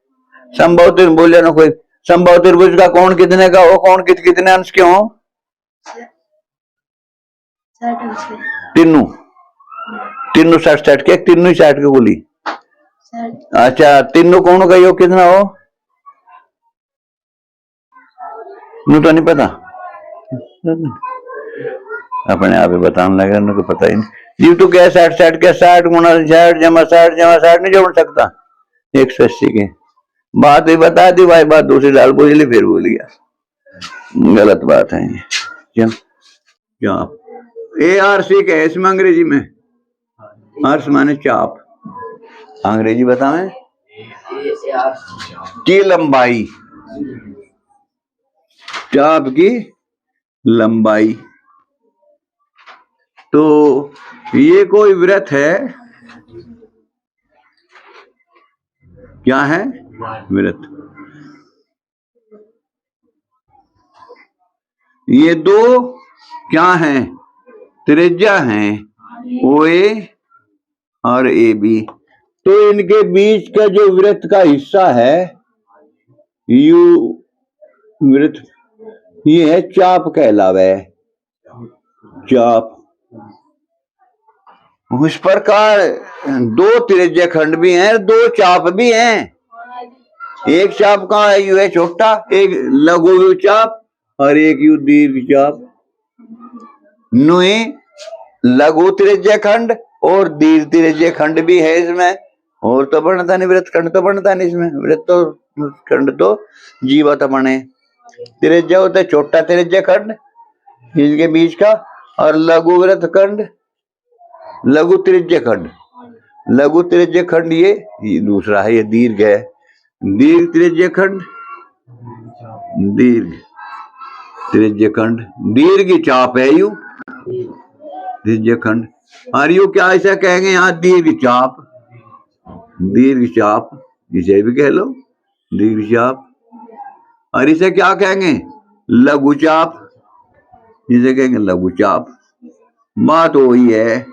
समबाहु त्रिभुज ना कोई, समबाहु त्रिभुज का कोण कितने का हो, कोण कितने अंश के हो, तीनों 60 के, तीनों ही 60 के बोली। अच्छा, तीनों कोण का योग कितना हो, मुझे तो नहीं पता, अपने आप ही बताने लगे, उनको पता ही नहीं। जी तो क्या 60 के 60 गुना 60 जमा 60 नहीं जोड़ सकता 180 के। बात ही बता दी भाई, बात दूसरी डाल बोझ ली, फिर भूल गया। गलत बात है ये। चल चाप, ARC क्या है इसमें अंग्रेजी में? अर्श माने चाप, अंग्रेजी बतावें की लंबाई, चाप की लंबाई। तो ये कोई वृत्त है, क्या है? वृत्त। ये दो क्या हैं? त्रिज्या हैं, OA और AB। तो इनके बीच का जो वृत्त का हिस्सा है यू वृत्त, ये है चाप कहलावे, चाप। उस प्रकार दो त्रिज्या खंड भी हैं, दो चाप भी हैं। एक चाप कहाँ है? यू है छोटा, एक लघु चाप और एक यू दीर्घ चाप। नुई लघु त्रिज्या खंड और दीर्घ त्रिज्या खंड भी है इसमें। और तो बनता नहीं, वृत्त खंड तो बनता नहीं इसमें। वृत्त तो खंड तो जीवत बने। त्रिज्या होता है छोटा त्रिज्या खंड इसके बीच का, और लघु वृत्त खंड, लघु त्रिज्या खंड। लघु त्रिज्या खंड ये दूसरा है, ये दीर्घ है। दीर्घ त्रिज्या खंड, दीर्घ त्रिज्या खंड, दीर्घ चाप है यू त्रिज्या खंड। और यू क्या ऐसा कहेंगे यहाँ? दीर्घ चाप, दीर्घ चाप इसे भी कह लो दीर्घ चाप। और इसे क्या कहेंगे? लघु चाप, इसे कहेंगे लघु चाप। बात वही है।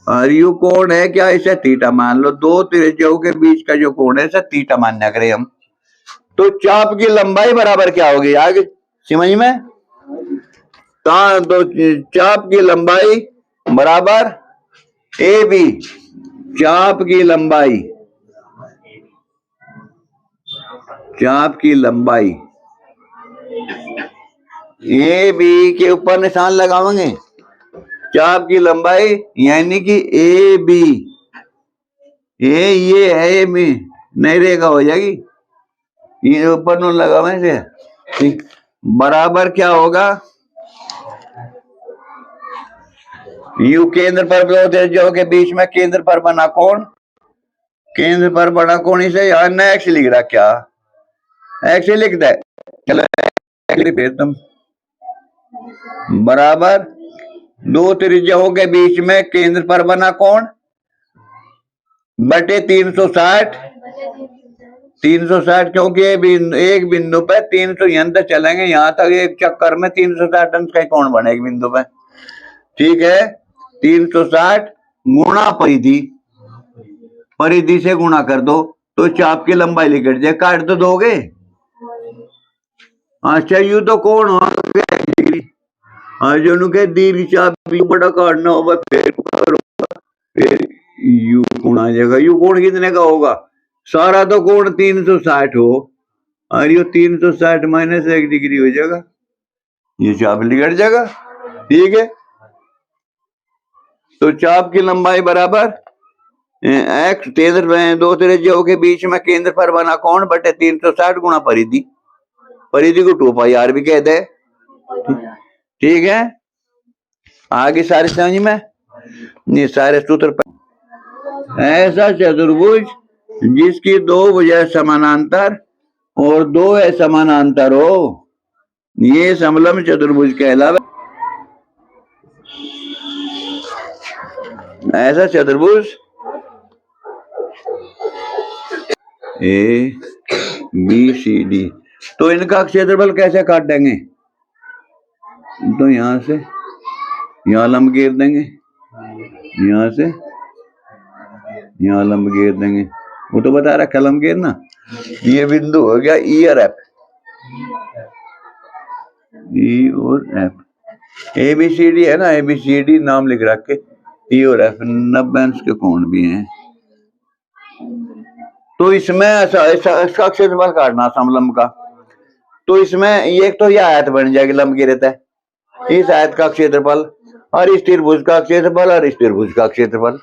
और यू कोण है क्या? इसे थीटा मान लो। दो त्रिज्याओं के बीच का जो कोण है इसे थीटा मान्य करें हम। तो चाप की लंबाई बराबर क्या होगी आगे समझ में? तो चाप की लंबाई बराबर AB, चाप की लंबाई, चाप की लंबाई AB के ऊपर निशान लगाएंगे। चाप की लंबाई यानी कि AB, ये है AB, नहीं रहेगा हो जाएगी, ये ऊपर न लगावे से ठीक। बराबर क्या होगा? यू केंद्र पर दो त्रिज्याओं के बीच में केंद्र पर बना कोण, केंद्र पर बना कोण इसे यहाँ न एक्स लिख रहा, क्या एक्स लिख दे, चलो फिर तुम बराबर दो त्रिज्याओं के बीच में केंद्र पर बना कोण बटे 360, 360 क्योंकि एक बिंदु पे 300 यहां तक चलेंगे, यहां तक एक चक्कर में 360 अंश का कोण बने एक बिंदु पे, ठीक है। 360 गुणा परिधि, परिधि से गुणा कर दो तो चाप की लंबाई निकल जाए। काट तो दोगे? अच्छा यू तो कोण हो डिग्री, जो के दीर्घ चाप यू बड़ा काटना होगा, फिर यू कोण आ जाएगा। यू कोण कितने का होगा? सारा तो कोण 360 हो, और ये 360 माइनस 1 डिग्री हो जाएगा, ये चाप निकट जाएगा, ठीक है। तो चाप की लंबाई बराबर एक्स केंद्र दो त्रिज्याओं के बीच में केंद्र पर बना कोण बटे 360 गुणा परिधि, परिधि को 2πr भी कहते हैं, ठीक है। आगे सारे समझ में, ये सारे सूत्र पर। ऐसा चतुर्भुज जिसकी दो भुजा समानांतर और दो है समानांतर हो, ये समलंब चतुर्भुज कहलावे। ऐसा चतुर्भुज ABCD, तो इनका क्षेत्रफल कैसे काट देंगे? तो यहां से यहां लंब घेर देंगे, यहां से यहां लंब घेर देंगे, वो तो बता रहा लंब घेरना। ये बिंदु हो गया E और F, E और F। ABCD है ना, ABCD नाम लिख रखे, E और F 90 अंश के कोण भी हैं। तो इसमें इसका क्षेत्रफल काटना समलंब का, तो इसमें एक तो यह आयत बन जाएगी लंबगिरत है, इस आयत का क्षेत्रफल और इस त्रिभुज का क्षेत्रफल और इस त्रिभुज का क्षेत्रफल,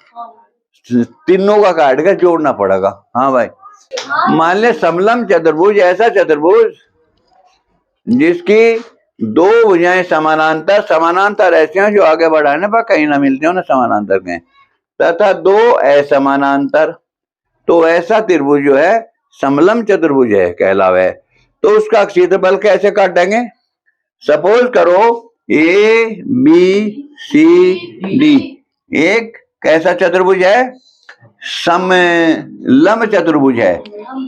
तीनों का काट कर जोड़ना पड़ेगा। हाँ भाई, मान ले समलम चतुर्भुज ऐसा चतुर्भुज जिसकी दो भुजाएं समानांतर, समानांतर ऐसे हैं जो आगे बढ़ाने पर कहीं ना मिलते हो ना समानांतर के, तथा दो असमानांतर, तो ऐसा त्रिभुज जो है समलम चतुर्भुज है कहलावे। तो उसका क्षेत्रफल कैसे काटेंगे? सपोज करो ए बी सी डी एक कैसा चतुर्भुज है? समलम चतुर्भुज है।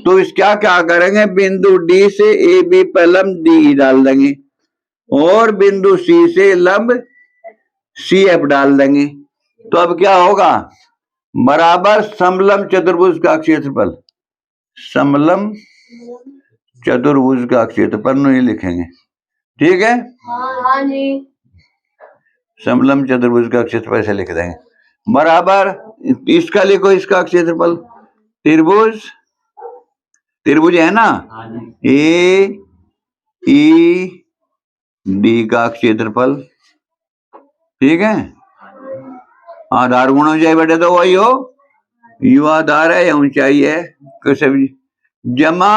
तो इसका क्या करेंगे? बिंदु डी से ए बी पर लंब डी डाल देंगे और बिंदु सी से लंब सी एफ डाल देंगे। तो अब क्या होगा? बराबर समलम चतुर्भुज का क्षेत्रफल, समलम चतुर्भुज का क्षेत्रफल नहीं लिखेंगे, ठीक है? हाँ जी। समलम चतुर्भुज का क्षेत्रफल ऐसे लिख देंगे, बराबर इसका लिखो, इसका क्षेत्रफल, त्रिभुज, त्रिभुज है ना, ए ई डी का क्षेत्रफल, ठीक है? आधार गुण ऊंचाई बटे तो वही हो, यू आधार है या ऊंचाई है, कैसे भी जमा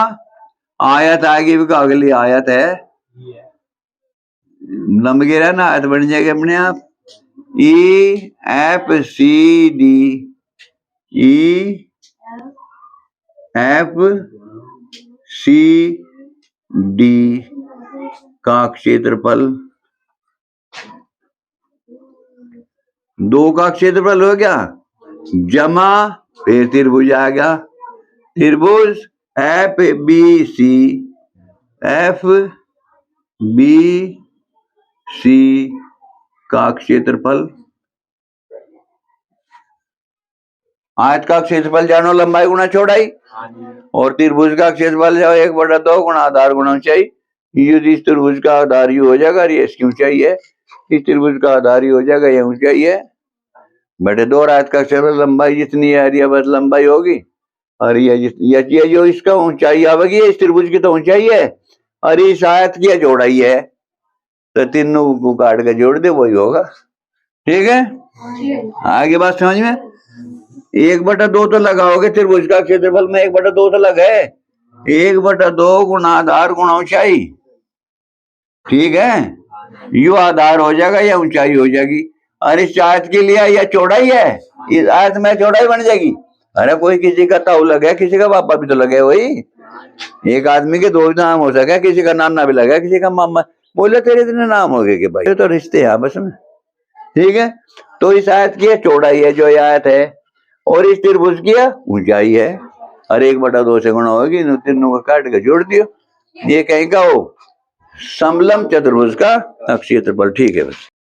आयत आगे भी अगली आयत है, लंब गिरा ना आयत बन जाएगी अपने आप, E F C D, E F C D का क्षेत्रफल, दो का क्षेत्रफल हो गया, जमा फिर त्रिभुज आ गया, त्रिभुज F B C, F B C का क्षेत्रफल, आयत का क्षेत्रफल जानो लंबाई गुणा चौड़ाई, और त्रिभुज का क्षेत्रफल जाओ 1/2 गुणा आधार गुणा ऊंचाई। इस त्रिभुज का आधार यू हो जाएगा, ये इसकी ऊंचाई है, इस त्रिभुज का आधार यू हो जाएगा, ये ऊंचाई है बटे 2, आयत का क्षेत्रफल लंबाई जितनी है ये बस लंबाई होगी, और ये जो इसका ऊंचाई आवेगी, इस त्रिभुज की तो ऊंचाई है और इस आयत की चौड़ाई है, तो तीनों को काट के जोड़ दे वही होगा, ठीक है? आगे बात समझ में? 1/2 तो लगाओगे त्रिभुज का क्षेत्रफल में, 1/2 तो लगा है, 1/2 गुणा आधार गुणा ऊंचाई, ठीक है? यू आधार हो जाएगा या ऊंचाई हो जाएगी, और इस आयत के लिए यह चौड़ाई है, इस आयत में चौड़ाई बन जाएगी। अरे कोई किसी का ताऊ लगे, किसी का पापा भी तो लगे, वही एक आदमी के दो नाम हो सके, किसी का नाना भी लगा, किसी का मामा, बोले तेरे इतने नाम हो गए कि भाई तो रिश्ते हैं आपस में, ठीक है? तो इस आयत की चौड़ाई है जो आयत है, और इस त्रिभुज की ऊंचाई है, और 1/2 से गुणा होगी, तीनों को काट के जोड़ दियो, ये कहीं का हो समलम चतुर्भुज का क्षेत्रफल, ठीक है बस।